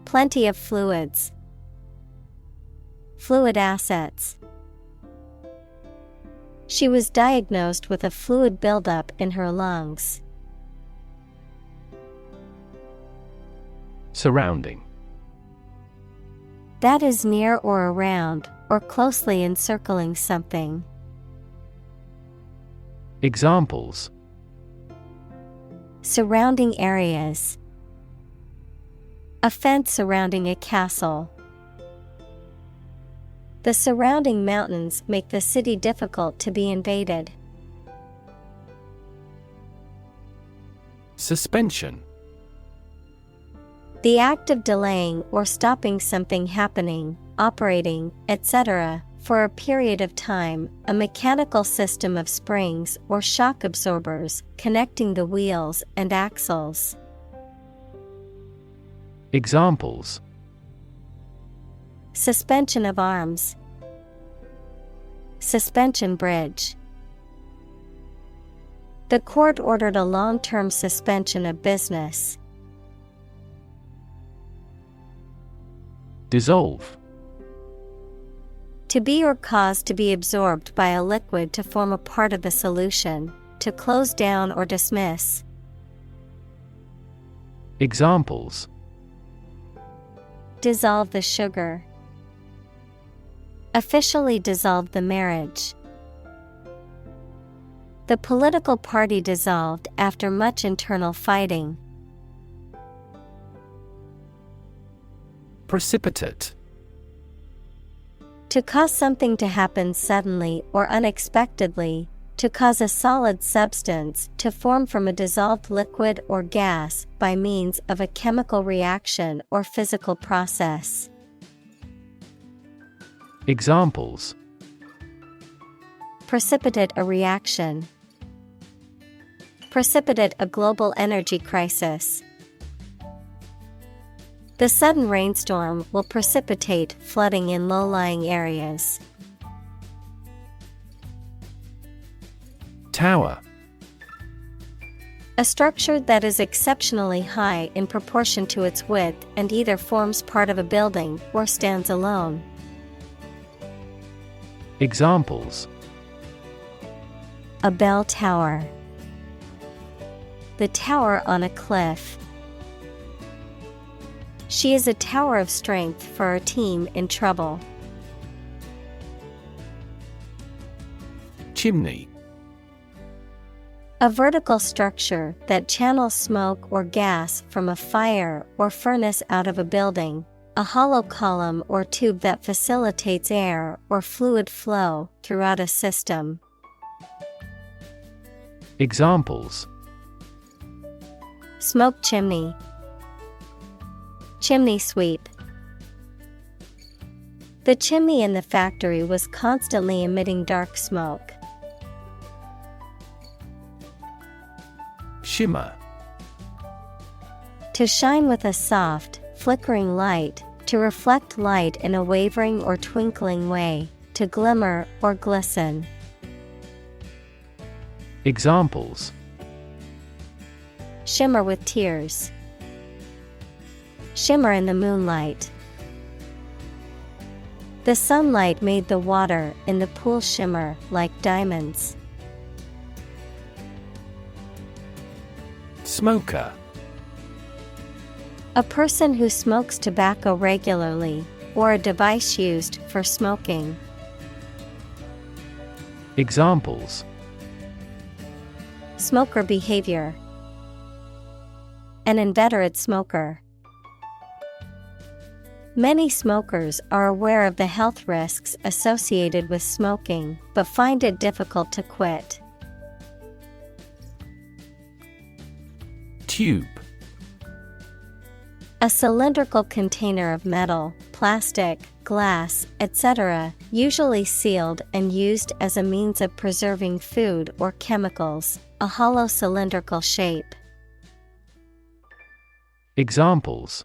plenty of fluids, fluid assets. She was diagnosed with a fluid buildup in her lungs. Surrounding. That is near or around, or closely encircling something. Examples: surrounding areas, a fence surrounding a castle. The surrounding mountains make the city difficult to be invaded. Suspension. The act of delaying or stopping something happening, operating, etc., for a period of time, a mechanical system of springs or shock absorbers connecting the wheels and axles. Examples: suspension of arms, suspension bridge. The court ordered a long-term suspension of business. Dissolve. To be or cause to be absorbed by a liquid to form a part of the solution, to close down or dismiss. Examples: dissolve the sugar, officially dissolved the marriage. The political party dissolved after much internal fighting. Precipitate. To cause something to happen suddenly or unexpectedly, to cause a solid substance to form from a dissolved liquid or gas by means of a chemical reaction or physical process. Examples: precipitate a reaction, precipitate a global energy crisis. The sudden rainstorm will precipitate flooding in low-lying areas. Tower. A structure that is exceptionally high in proportion to its width and either forms part of a building or stands alone. Examples: a bell tower, the tower on a cliff. She is a tower of strength for our team in trouble. Chimney. A vertical structure that channels smoke or gas from a fire or furnace out of a building. A hollow column or tube that facilitates air or fluid flow throughout a system. Examples: Smoke chimney, chimney sweep. The chimney in the factory was constantly emitting dark smoke. Shimmer. To shine with a soft, flickering light, to reflect light in a wavering or twinkling way, to glimmer or glisten. Examples: Shimmer with tears. Shimmer in the moonlight. The sunlight made the water in the pool shimmer like diamonds. Smoker. A person who smokes tobacco regularly, or a device used for smoking. Examples: Smoker behavior. An inveterate smoker. Many smokers are aware of the health risks associated with smoking, but find it difficult to quit. Tube. A cylindrical container of metal, plastic, glass, etc., usually sealed and used as a means of preserving food or chemicals, a hollow cylindrical shape. Examples: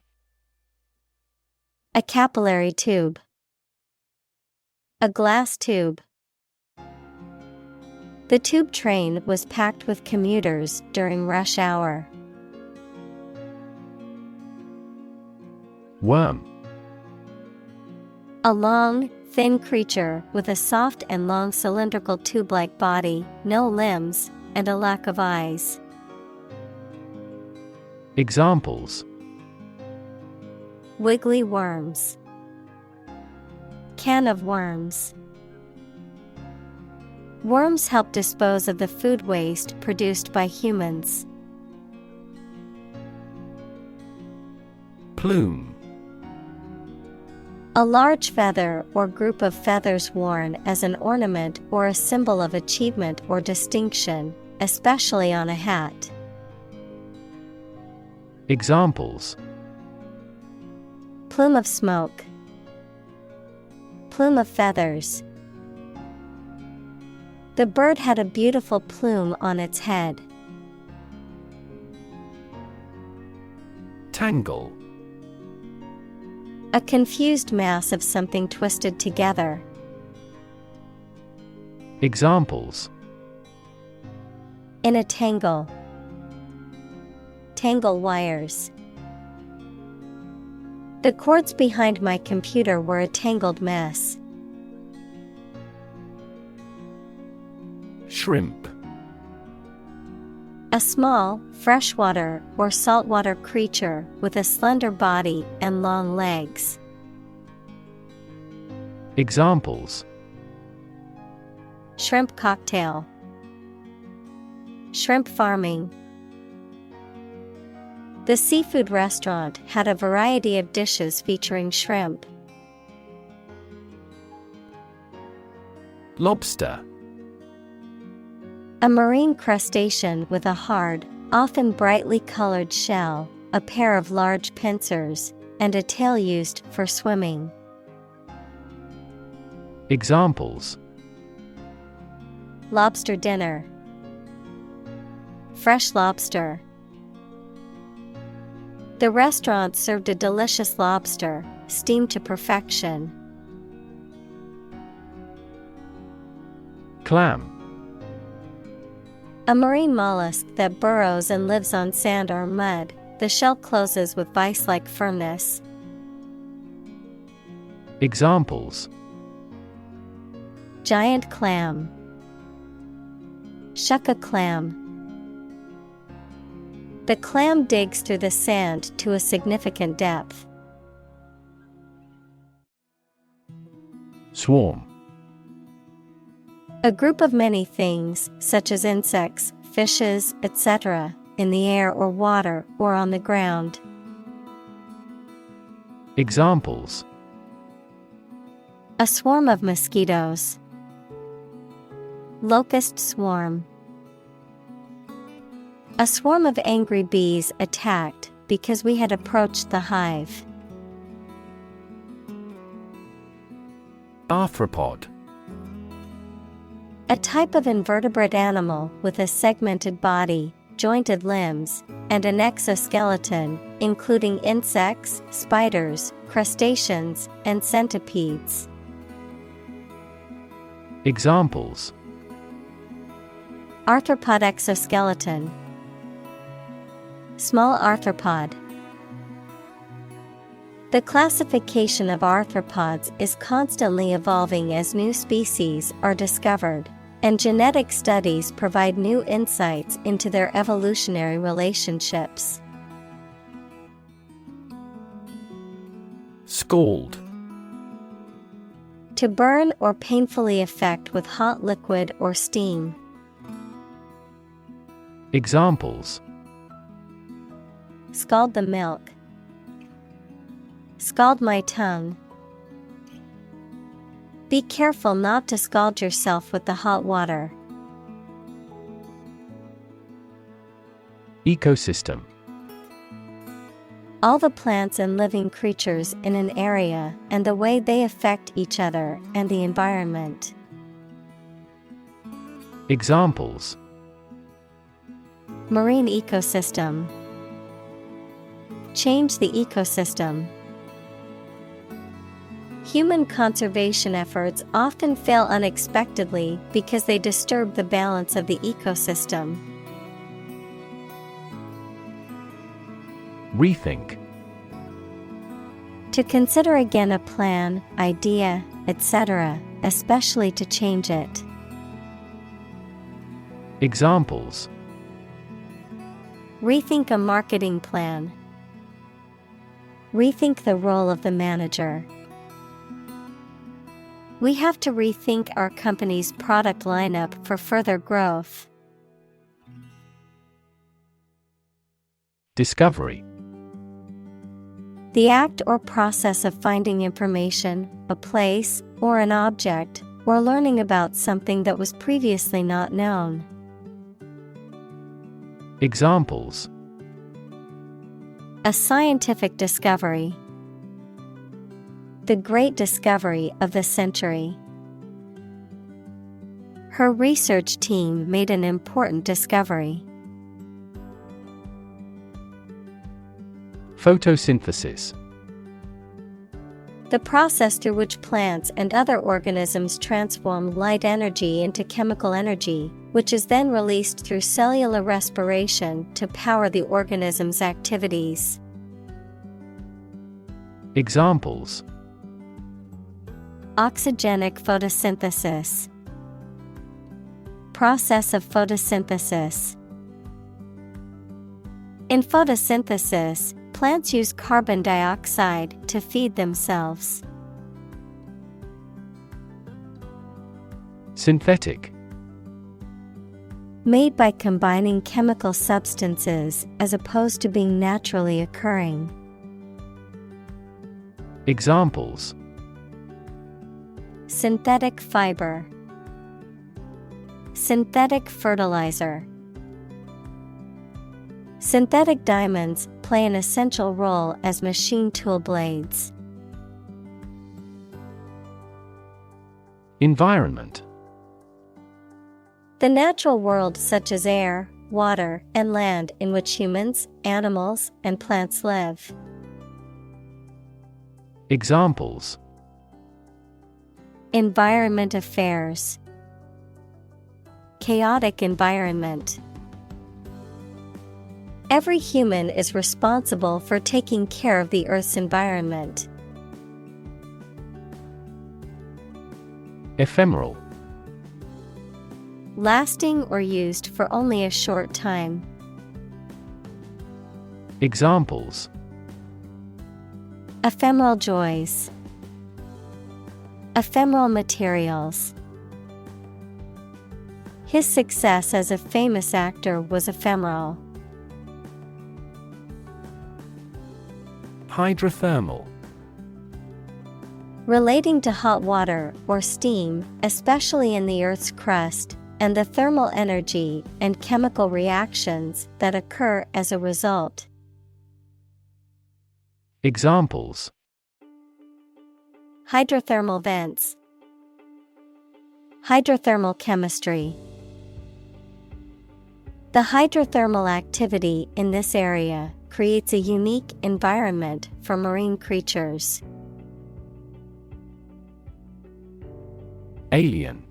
A capillary tube. A glass tube. The tube train was packed with commuters during rush hour. Worm. A long, thin creature with a soft and long cylindrical tube-like body, no limbs, and a lack of eyes. Examples: Wiggly worms. Can of worms. Worms help dispose of the food waste produced by humans. Plume. A large feather or group of feathers worn as an ornament or a symbol of achievement or distinction, especially on a hat. Examples: Plume of smoke. Plume of feathers. The bird had a beautiful plume on its head. Tangle. A confused mass of something twisted together. Examples: In a tangle. Tangle wires. The cords behind my computer were a tangled mess. Shrimp. A small, freshwater or saltwater creature with a slender body and long legs. Examples: Shrimp cocktail. Shrimp farming. The seafood restaurant had a variety of dishes featuring shrimp. Lobster. A marine crustacean with a hard, often brightly colored shell, a pair of large pincers, and a tail used for swimming. Examples: Lobster dinner. Fresh lobster. The restaurant served a delicious lobster, steamed to perfection. Clam. A marine mollusk that burrows and lives on sand or mud. The shell closes with vice-like firmness. Examples: Giant clam. Shuck a clam. The clam digs through the sand to a significant depth. Swarm. A group of many things, such as insects, fishes, etc., in the air or water or on the ground. Examples: A swarm of mosquitoes. Locust swarm. A swarm of angry bees attacked because we had approached the hive. Arthropod. A type of invertebrate animal with a segmented body, jointed limbs, and an exoskeleton, including insects, spiders, crustaceans, and centipedes. Examples: Arthropod exoskeleton. Small arthropod. The classification of arthropods is constantly evolving as new species are discovered, and genetic studies provide new insights into their evolutionary relationships. Scald. To burn or painfully affect with hot liquid or steam. Examples: Scald the milk. Scald my tongue. Be careful not to scald yourself with the hot water. Ecosystem. All the plants and living creatures in an area and the way they affect each other and the environment. Examples: Marine ecosystem. Change the ecosystem. Human conservation efforts often fail unexpectedly because they disturb the balance of the ecosystem. Rethink. To consider again a plan, idea, etc., especially to change it. Examples: Rethink a marketing plan. Rethink the role of the manager. We have to rethink our company's product lineup for further growth. Discovery. The act or process of finding information, a place, or an object, or learning about something that was previously not known. Examples: A scientific discovery. The great discovery of the century. Her research team made an important discovery. Photosynthesis. The process through which plants and other organisms transform light energy into chemical energy, which is then released through cellular respiration to power the organism's activities. Examples: Oxygenic photosynthesis. Process of photosynthesis. In photosynthesis, plants use carbon dioxide to feed themselves. Synthetic. Made by combining chemical substances as opposed to being naturally occurring. Examples: Synthetic fiber. Synthetic fertilizer. Synthetic diamonds play an essential role as machine tool blades. Environment. The natural world such as air, water, and land in which humans, animals, and plants live. Examples: Environment affairs. Chaotic environment. Every human is responsible for taking care of the Earth's environment. Ephemeral. Lasting or used for only a short time. Examples: Ephemeral joys. Ephemeral materials. His success as a famous actor was ephemeral. Hydrothermal. Relating to hot water or steam, especially in the Earth's crust, and the thermal energy and chemical reactions that occur as a result. Examples: Hydrothermal vents. Hydrothermal chemistry. The hydrothermal activity in this area creates a unique environment for marine creatures. Alien.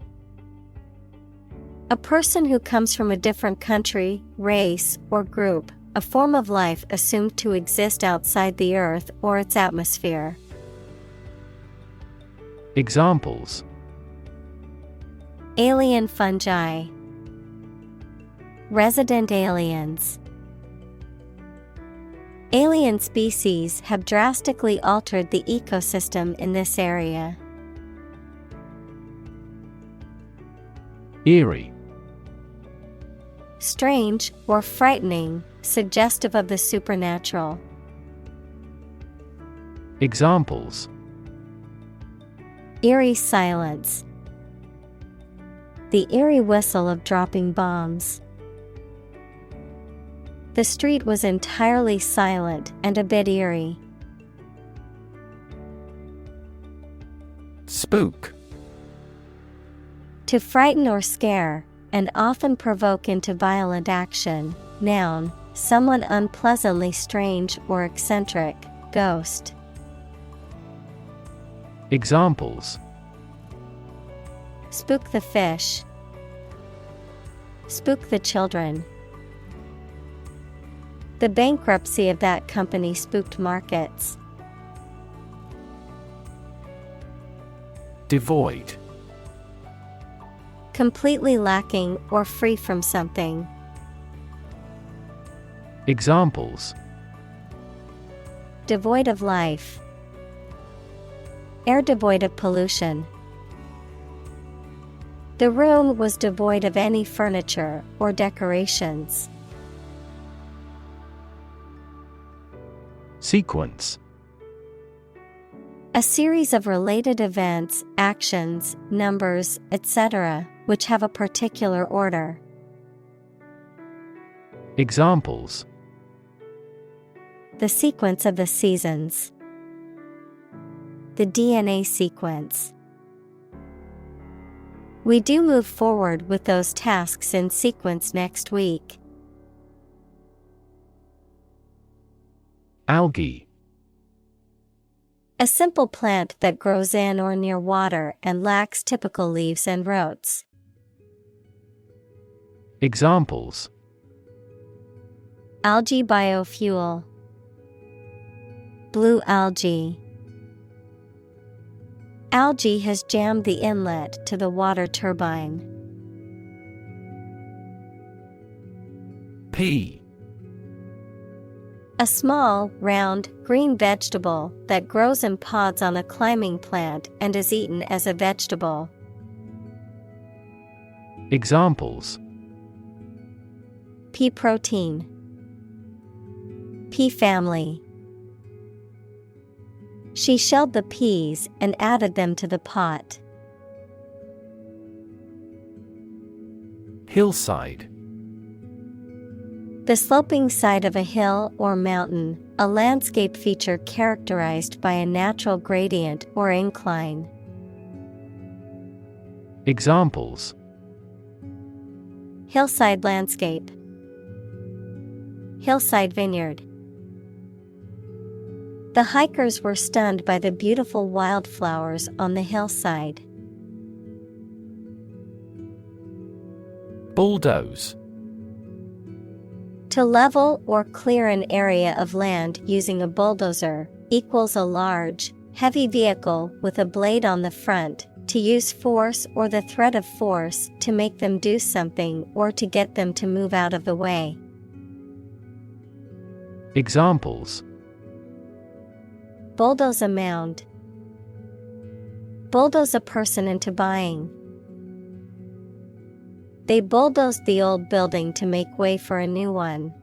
A person who comes from a different country, race, or group, a form of life assumed to exist outside the Earth or its atmosphere. Examples: Alien fungi. Resident aliens. Alien species have drastically altered the ecosystem in this area. Eerie. Strange or frightening, suggestive of the supernatural. Examples: Eerie silence. The eerie whistle of dropping bombs. The street was entirely silent and a bit eerie. Spook. To frighten or scare, and often provoke into violent action. Noun, someone unpleasantly strange or eccentric. Ghost. Examples: Spook the fish. Spook the children. The bankruptcy of that company spooked markets. Devoid. Completely lacking or free from something. Examples: Devoid of life. Air devoid of pollution. The room was devoid of any furniture or decorations. Sequence. A series of related events, actions, numbers, etc., which have a particular order. Examples: The sequence of the seasons. The DNA sequence. We do move forward with those tasks in sequence next week. Algae. A simple plant that grows in or near water and lacks typical leaves and roots. Examples: Algae biofuel. Blue algae. Algae has jammed the inlet to the water turbine. Pea. A small, round, green vegetable that grows in pods on a climbing plant and is eaten as a vegetable. Examples: Pea protein. Pea family. She shelled the peas and added them to the pot. Hillside. The sloping side of a hill or mountain, a landscape feature characterized by a natural gradient or incline. Examples: Hillside landscape. Hillside vineyard. The hikers were stunned by the beautiful wildflowers on the hillside. Bulldoze. To level or clear an area of land using a bulldozer equals a large, heavy vehicle with a blade on the front, to use force or the threat of force to make them do something or to get them to move out of the way. Examples: Bulldoze a mound. Bulldoze a person into buying. They bulldozed the old building to make way for a new one.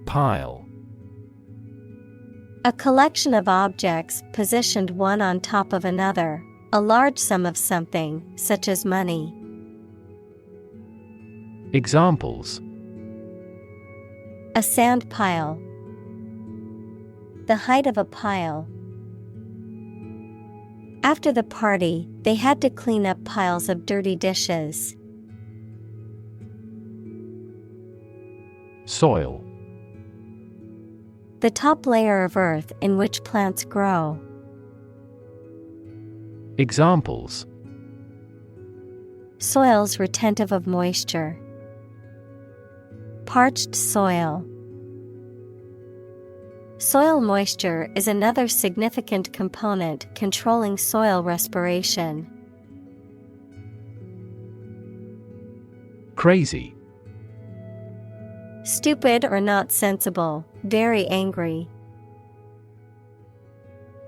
Pile. A collection of objects positioned one on top of another, a large sum of something, such as money. Examples: A sand pile. The height of a pile. After the party, they had to clean up piles of dirty dishes. Soil. The top layer of earth in which plants grow. Examples: Soils retentive of moisture. Parched soil. Soil moisture is another significant component controlling soil respiration. Crazy. Stupid or not sensible, very angry.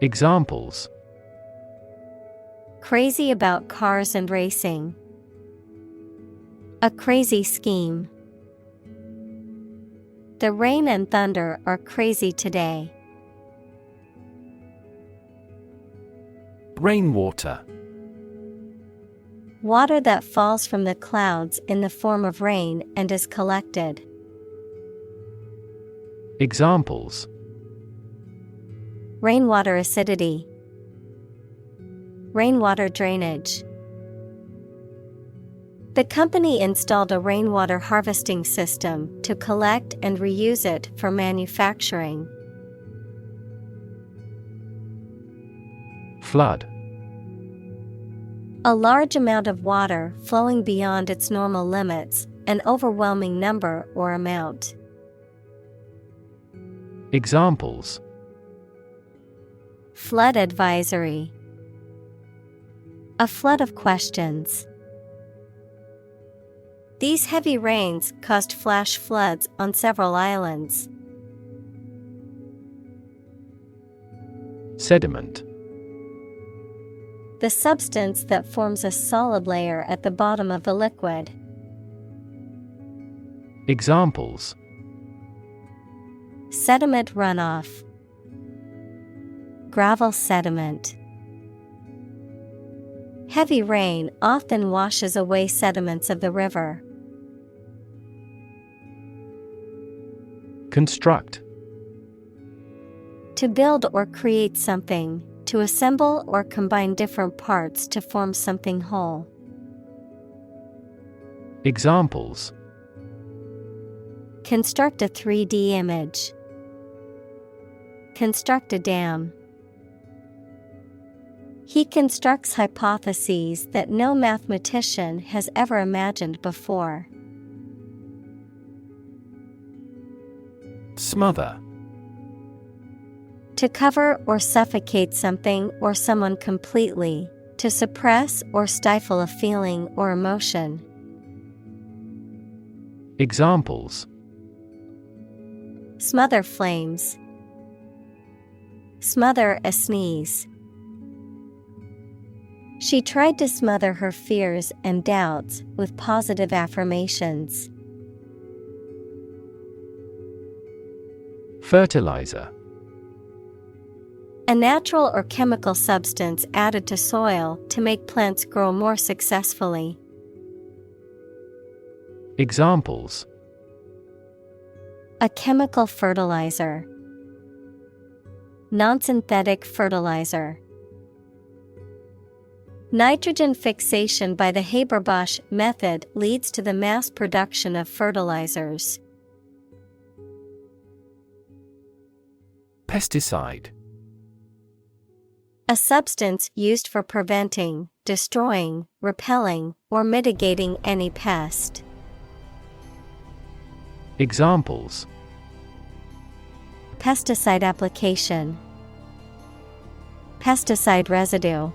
Examples: Crazy about cars and racing. A crazy scheme. The rain and thunder are crazy today. Rainwater. Water that falls from the clouds in the form of rain and is collected. Examples: Rainwater acidity. Rainwater drainage. The company installed a rainwater harvesting system to collect and reuse it for manufacturing. Flood. A large amount of water flowing beyond its normal limits, an overwhelming number or amount. Examples: Flood advisory. A flood of questions. These heavy rains caused flash floods on several islands. Sediment. The substance that forms a solid layer at the bottom of the liquid. Examples: Sediment runoff. Gravel sediment. Heavy rain often washes away sediments of the river. Construct. To build or create something, to assemble or combine different parts to form something whole. Examples: Construct a 3D image. Construct a dam. He constructs hypotheses that no mathematician has ever imagined before. Smother. To cover or suffocate something or someone completely, to suppress or stifle a feeling or emotion. Examples: Smother flames. Smother a sneeze. She tried to smother her fears and doubts with positive affirmations. Fertilizer. A natural or chemical substance added to soil to make plants grow more successfully. Examples: A chemical fertilizer. Non-synthetic fertilizer. Nitrogen fixation by the Haber-Bosch method leads to the mass production of fertilizers. Pesticide. A substance used for preventing, destroying, repelling, or mitigating any pest. Examples: Pesticide application. Pesticide residue.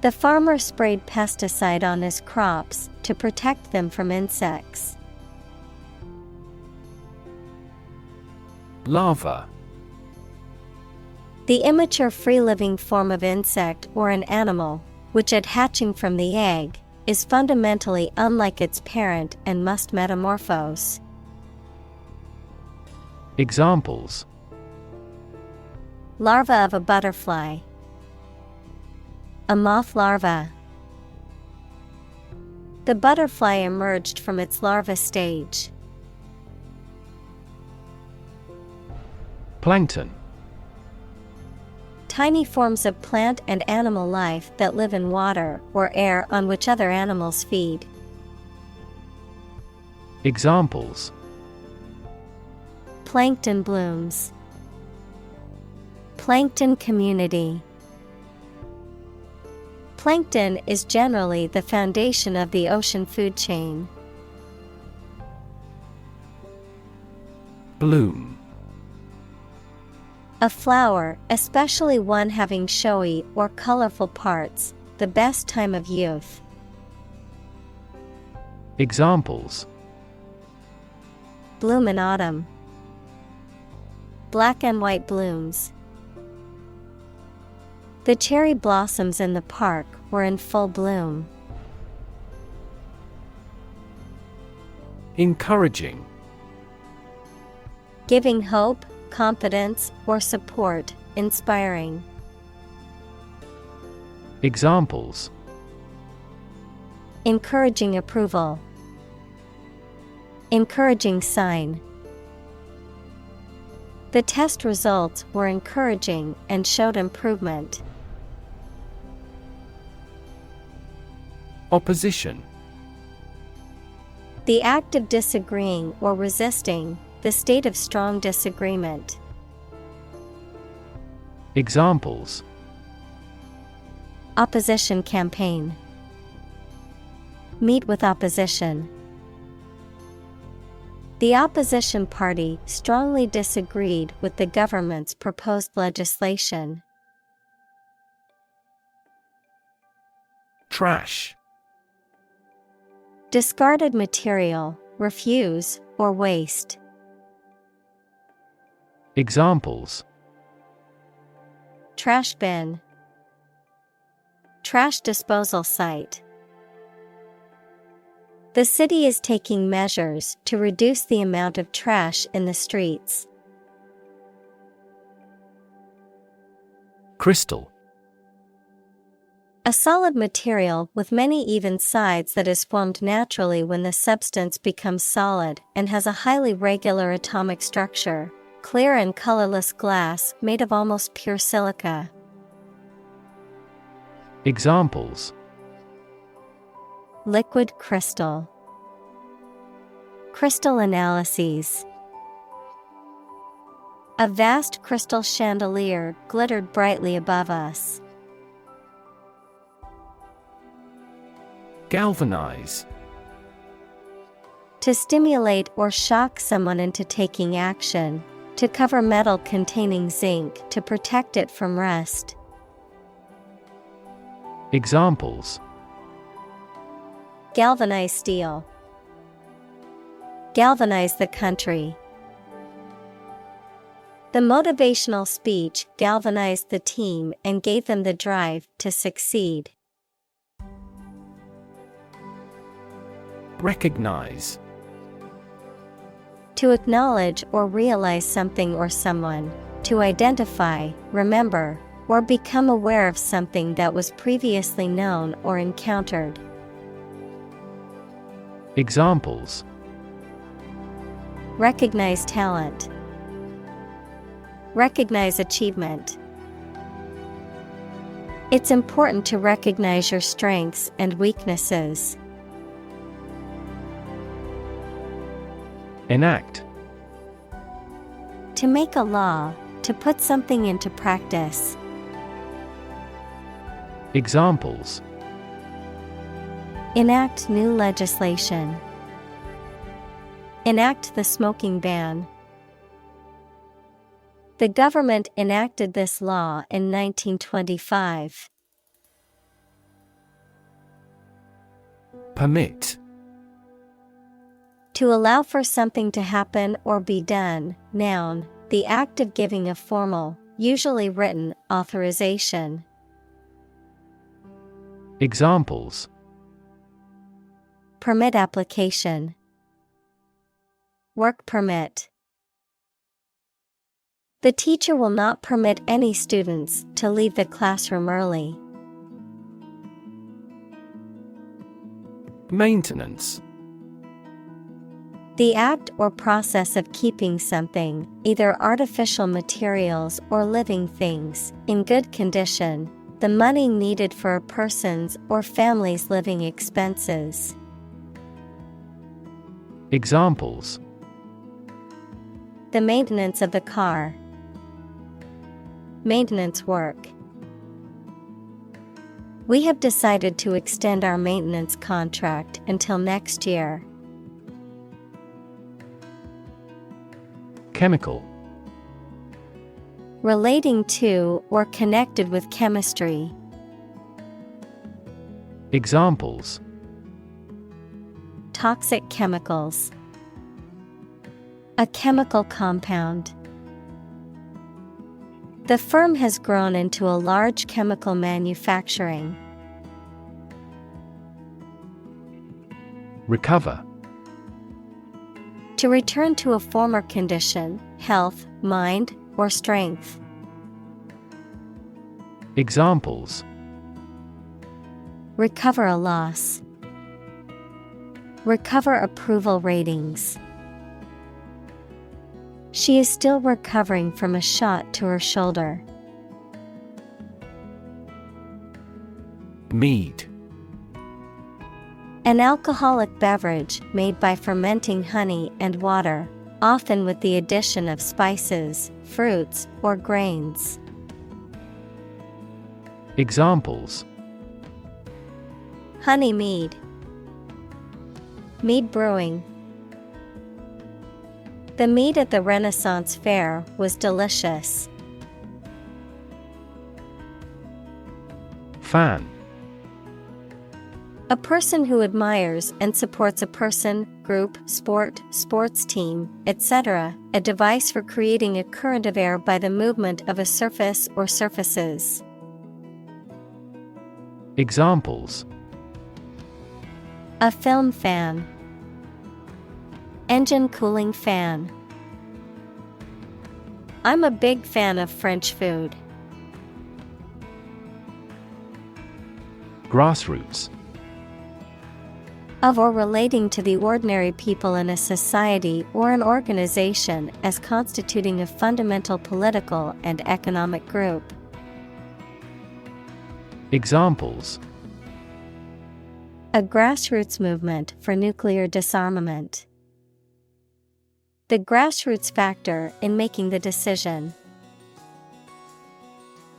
The farmer sprayed pesticide on his crops to protect them from insects. Lava. The immature free-living form of insect or an animal, which at hatching from the egg, is fundamentally unlike its parent and must metamorphose. Examples: Larva of a butterfly. A moth larva. The butterfly emerged from its larva stage. Plankton. Tiny forms of plant and animal life that live in water or air on which other animals feed. Examples: Plankton blooms. Plankton community. Plankton is generally the foundation of the ocean food chain. Bloom. A flower, especially one having showy or colorful parts, the best time of youth. Examples: Bloom in autumn. Black and white blooms. The cherry blossoms in the park were in full bloom. Encouraging. Giving hope, confidence, or support, inspiring. Examples: Encouraging approval. Encouraging sign. The test results were encouraging and showed improvement. Opposition. The act of disagreeing or resisting, the state of strong disagreement. Examples: Opposition campaign. Meet with opposition. The opposition party strongly disagreed with the government's proposed legislation. Trash. Discarded material, refuse, or waste. Examples: Trash bin. Trash disposal site. The city is taking measures to reduce the amount of trash in the streets. Crystal. A solid material with many even sides that is formed naturally when the substance becomes solid and has a highly regular atomic structure. Clear and colorless glass made of almost pure silica. Examples: Liquid crystal. Crystal analyses. A vast crystal chandelier glittered brightly above us. Galvanize. To stimulate or shock someone into taking action. To cover metal containing zinc to protect it from rust. Examples: Galvanize steel. Galvanize the country. The motivational speech galvanized the team and gave them the drive to succeed. Recognize. To acknowledge or realize something or someone. To identify, remember, or become aware of something that was previously known or encountered. Examples: Recognize talent. Recognize achievement. It's important to recognize your strengths and weaknesses. Enact. To make a law, to put something into practice. Examples: Enact new legislation. Enact the smoking ban. The government enacted this law in 1925. Permit. To allow for something to happen or be done, noun, the act of giving a formal, usually written authorization. Examples: Permit application. Work permit. The teacher will not permit any students to leave the classroom early. Maintenance. The act or process of keeping something, either artificial materials or living things, in good condition, the money needed for a person's or family's living expenses. Examples: The maintenance of the car. Maintenance work. We have decided to extend our maintenance contract until next year. Chemical. Relating to or connected with chemistry. Examples: Toxic chemicals. A chemical compound. The firm has grown into a large chemical manufacturing. Recover. To return to a former condition, health, mind, or strength. Examples: Recover a loss. Recover approval ratings. She is still recovering from a shot to her shoulder. Mead. An alcoholic beverage made by fermenting honey and water, often with the addition of spices, fruits, or grains. Examples: Honey mead. Mead brewing. The mead at the Renaissance Fair was delicious. Fan. A person who admires and supports a person, group, sport, sports team, etc., a device for creating a current of air by the movement of a surface or surfaces. Examples: A film fan. Engine cooling fan. I'm a big fan of French food. Grassroots. Of or relating to the ordinary people in a society or an organization as constituting a fundamental political and economic group. Examples: A grassroots movement for nuclear disarmament. The grassroots factor in making the decision.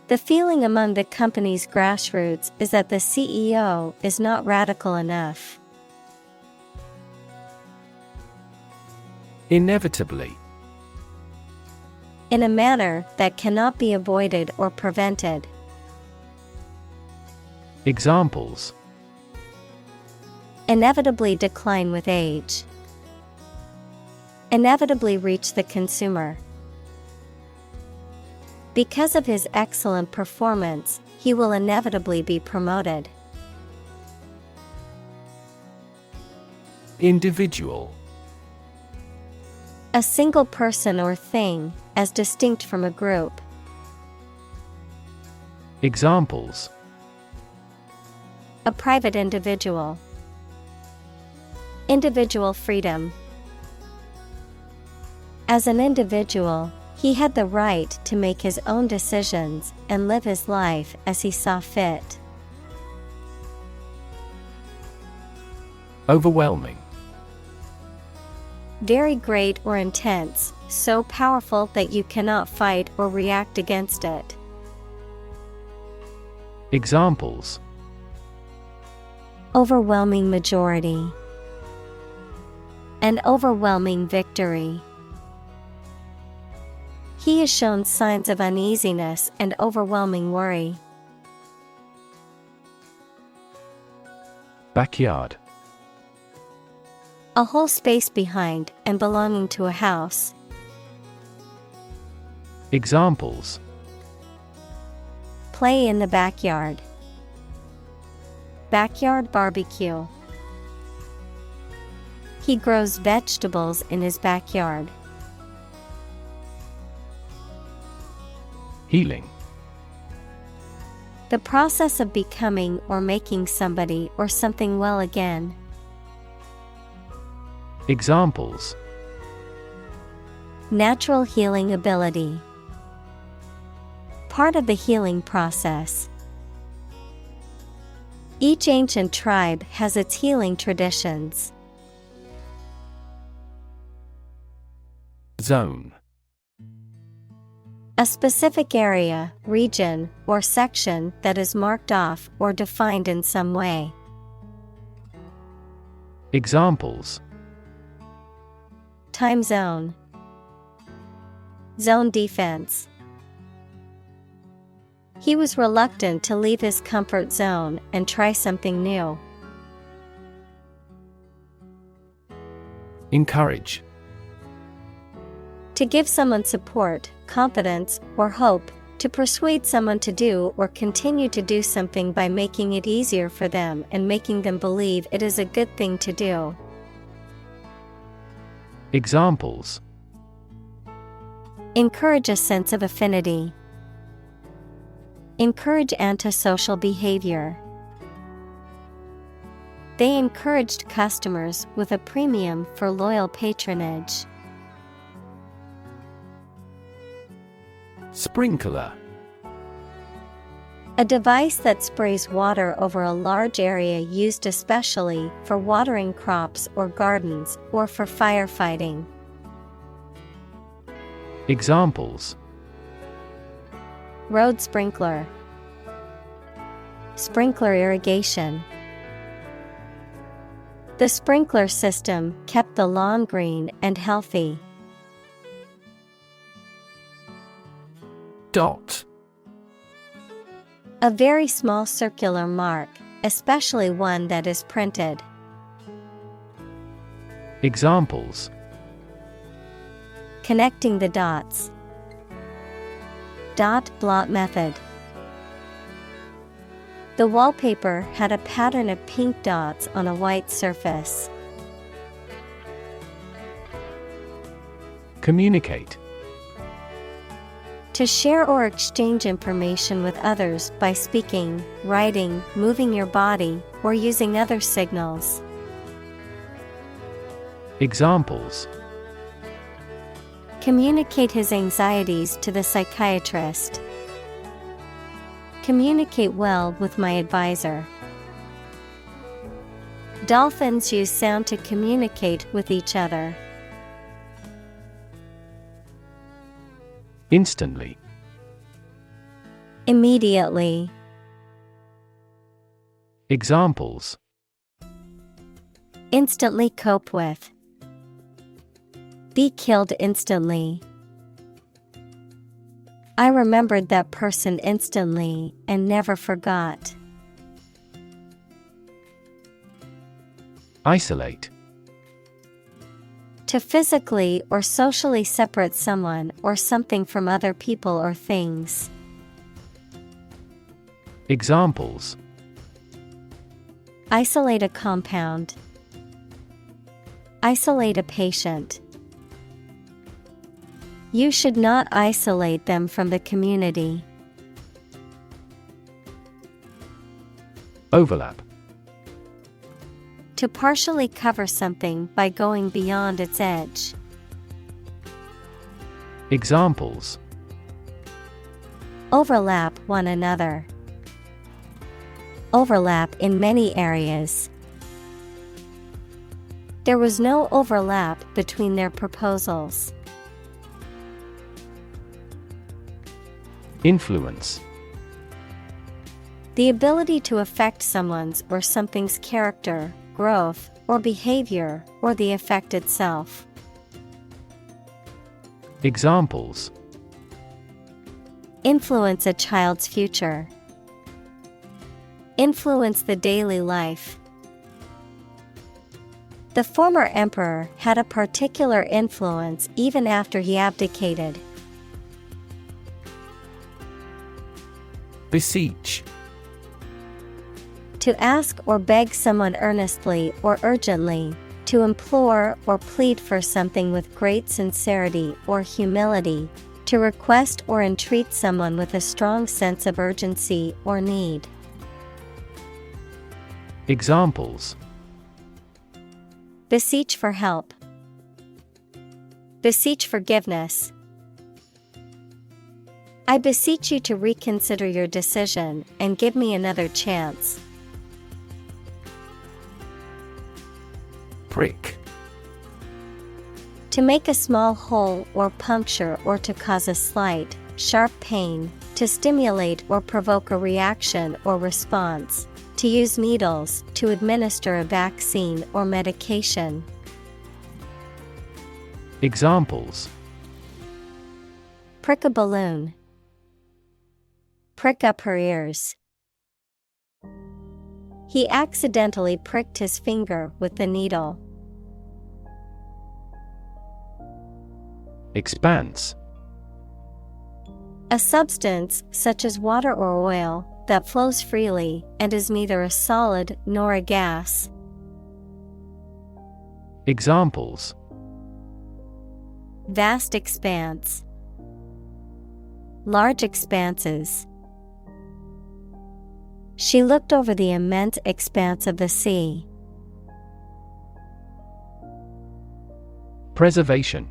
The feeling among the company's grassroots is that the CEO is not radical enough. Inevitably. In a manner that cannot be avoided or prevented. Examples: Inevitably decline with age. Inevitably reach the consumer. Because of his excellent performance, he will inevitably be promoted. Individual. A single person or thing, as distinct from a group. Examples: A private individual. Individual freedom. As an individual, he had the right to make his own decisions and live his life as he saw fit. Overwhelming. Very great or intense, so powerful that you cannot fight or react against it. Examples: Overwhelming majority. An overwhelming victory. He has shown signs of uneasiness and overwhelming worry. Backyard. A whole space behind and belonging to a house. Examples: Play in the backyard. Backyard barbecue. He grows vegetables in his backyard. Healing. The process of becoming or making somebody or something well again. Examples: Natural healing ability. Part of the healing process. Each ancient tribe has its healing traditions. Zone. A specific area, region, or section that is marked off or defined in some way. Examples: Time zone. Zone defense. He was reluctant to leave his comfort zone and try something new. Encourage. To give someone support, confidence, or hope, to persuade someone to do or continue to do something by making it easier for them and making them believe it is a good thing to do. Examples: Encourage a sense of affinity. Encourage antisocial behavior. They encouraged customers with a premium for loyal patronage. Sprinkler. A device that sprays water over a large area used especially for watering crops or gardens or for firefighting. Examples: Road sprinkler. Sprinkler irrigation. The sprinkler system kept the lawn green and healthy. Dot. A very small circular mark, especially one that is printed. Examples: Connecting the dots. Dot blot method. The wallpaper had a pattern of pink dots on a white surface. Communicate. To share or exchange information with others by speaking, writing, moving your body, or using other signals. Examples: Communicate his anxieties to the psychiatrist. Communicate well with my advisor. Dolphins use sound to communicate with each other. Instantly. Immediately. Examples: Instantly cope with. Be killed instantly. I remembered that person instantly and never forgot. Isolate. To physically or socially separate someone or something from other people or things. Examples: Isolate a compound. Isolate a patient. You should not isolate them from the community. Overlap. To partially cover something by going beyond its edge. Examples: Overlap one another. Overlap in many areas. There was no overlap between their proposals. Influence. The ability to affect someone's or something's character, growth, or behavior, or the effect itself. Examples: Influence a child's future. Influence the daily life. The former emperor had a particular influence even after he abdicated. Beseech. To ask or beg someone earnestly or urgently, to implore or plead for something with great sincerity or humility, to request or entreat someone with a strong sense of urgency or need. Examples: Beseech for help. Beseech forgiveness. I beseech you to reconsider your decision and give me another chance. Prick. To make a small hole or puncture or to cause a slight, sharp pain, to stimulate or provoke a reaction or response, to use needles to administer a vaccine or medication. Examples: Prick a balloon. Prick up her ears. He accidentally pricked his finger with the needle. Expanse. A substance, such as water or oil, that flows freely and is neither a solid nor a gas. Examples: Vast expanse. Large expanses. She looked over the immense expanse of the sea. Preservation.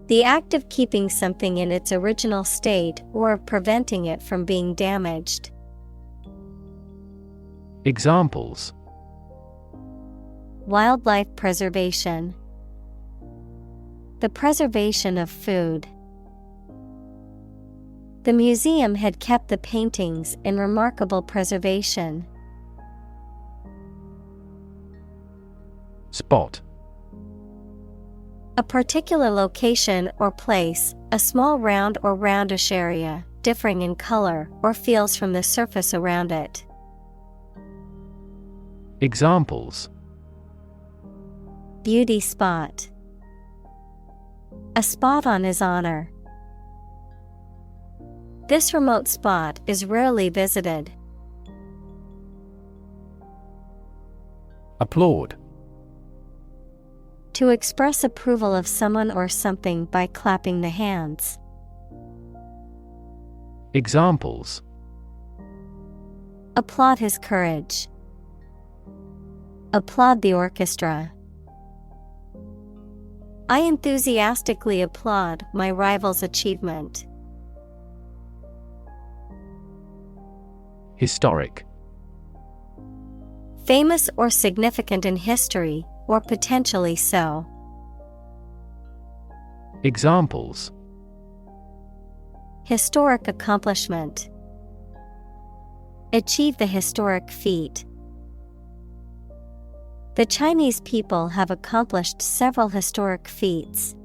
The act of keeping something in its original state or of preventing it from being damaged. Examples: Wildlife preservation. The preservation of food. The museum had kept the paintings in remarkable preservation. Spot. A particular location or place, a small round or roundish area, differing in color or feels from the surface around it. Examples: Beauty spot. A spot on his honor. This remote spot is rarely visited. Applaud. To express approval of someone or something by clapping the hands. Examples: Applaud his courage. Applaud the orchestra. I enthusiastically applaud my rival's achievement. Historic. Famous or significant in history, or potentially so. Examples: Historic accomplishment. Achieve the historic feat. The Chinese people have accomplished several historic feats.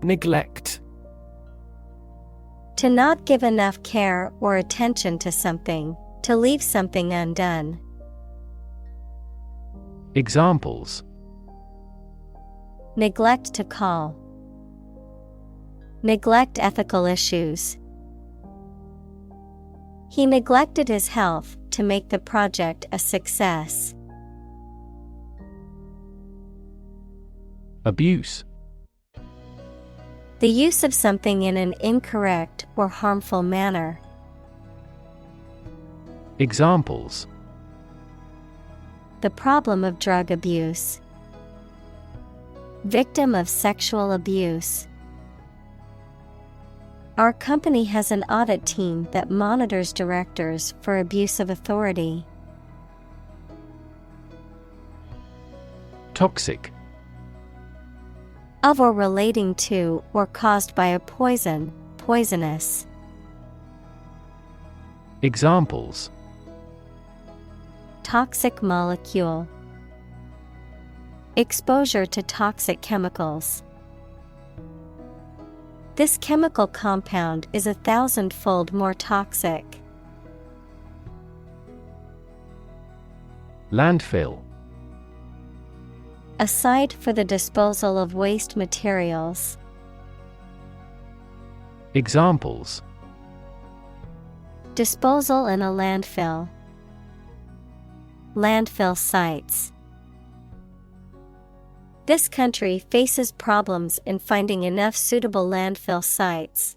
Neglect. To not give enough care or attention to something, to leave something undone. Examples: Neglect to call. Neglect ethical issues. He neglected his health to make the project a success. Abuse. The use of something in an incorrect or harmful manner. Examples: The problem of drug abuse. Victim of sexual abuse. Our company has an audit team that monitors directors for abuse of authority. Toxic. Of or relating to or caused by a poison, poisonous. Examples: Toxic molecule. Exposure to toxic chemicals. This chemical compound is 1,000-fold more toxic. Landfill. A site for the disposal of waste materials. Examples: disposal in a landfill. Landfill sites. This country faces problems in finding enough suitable landfill sites.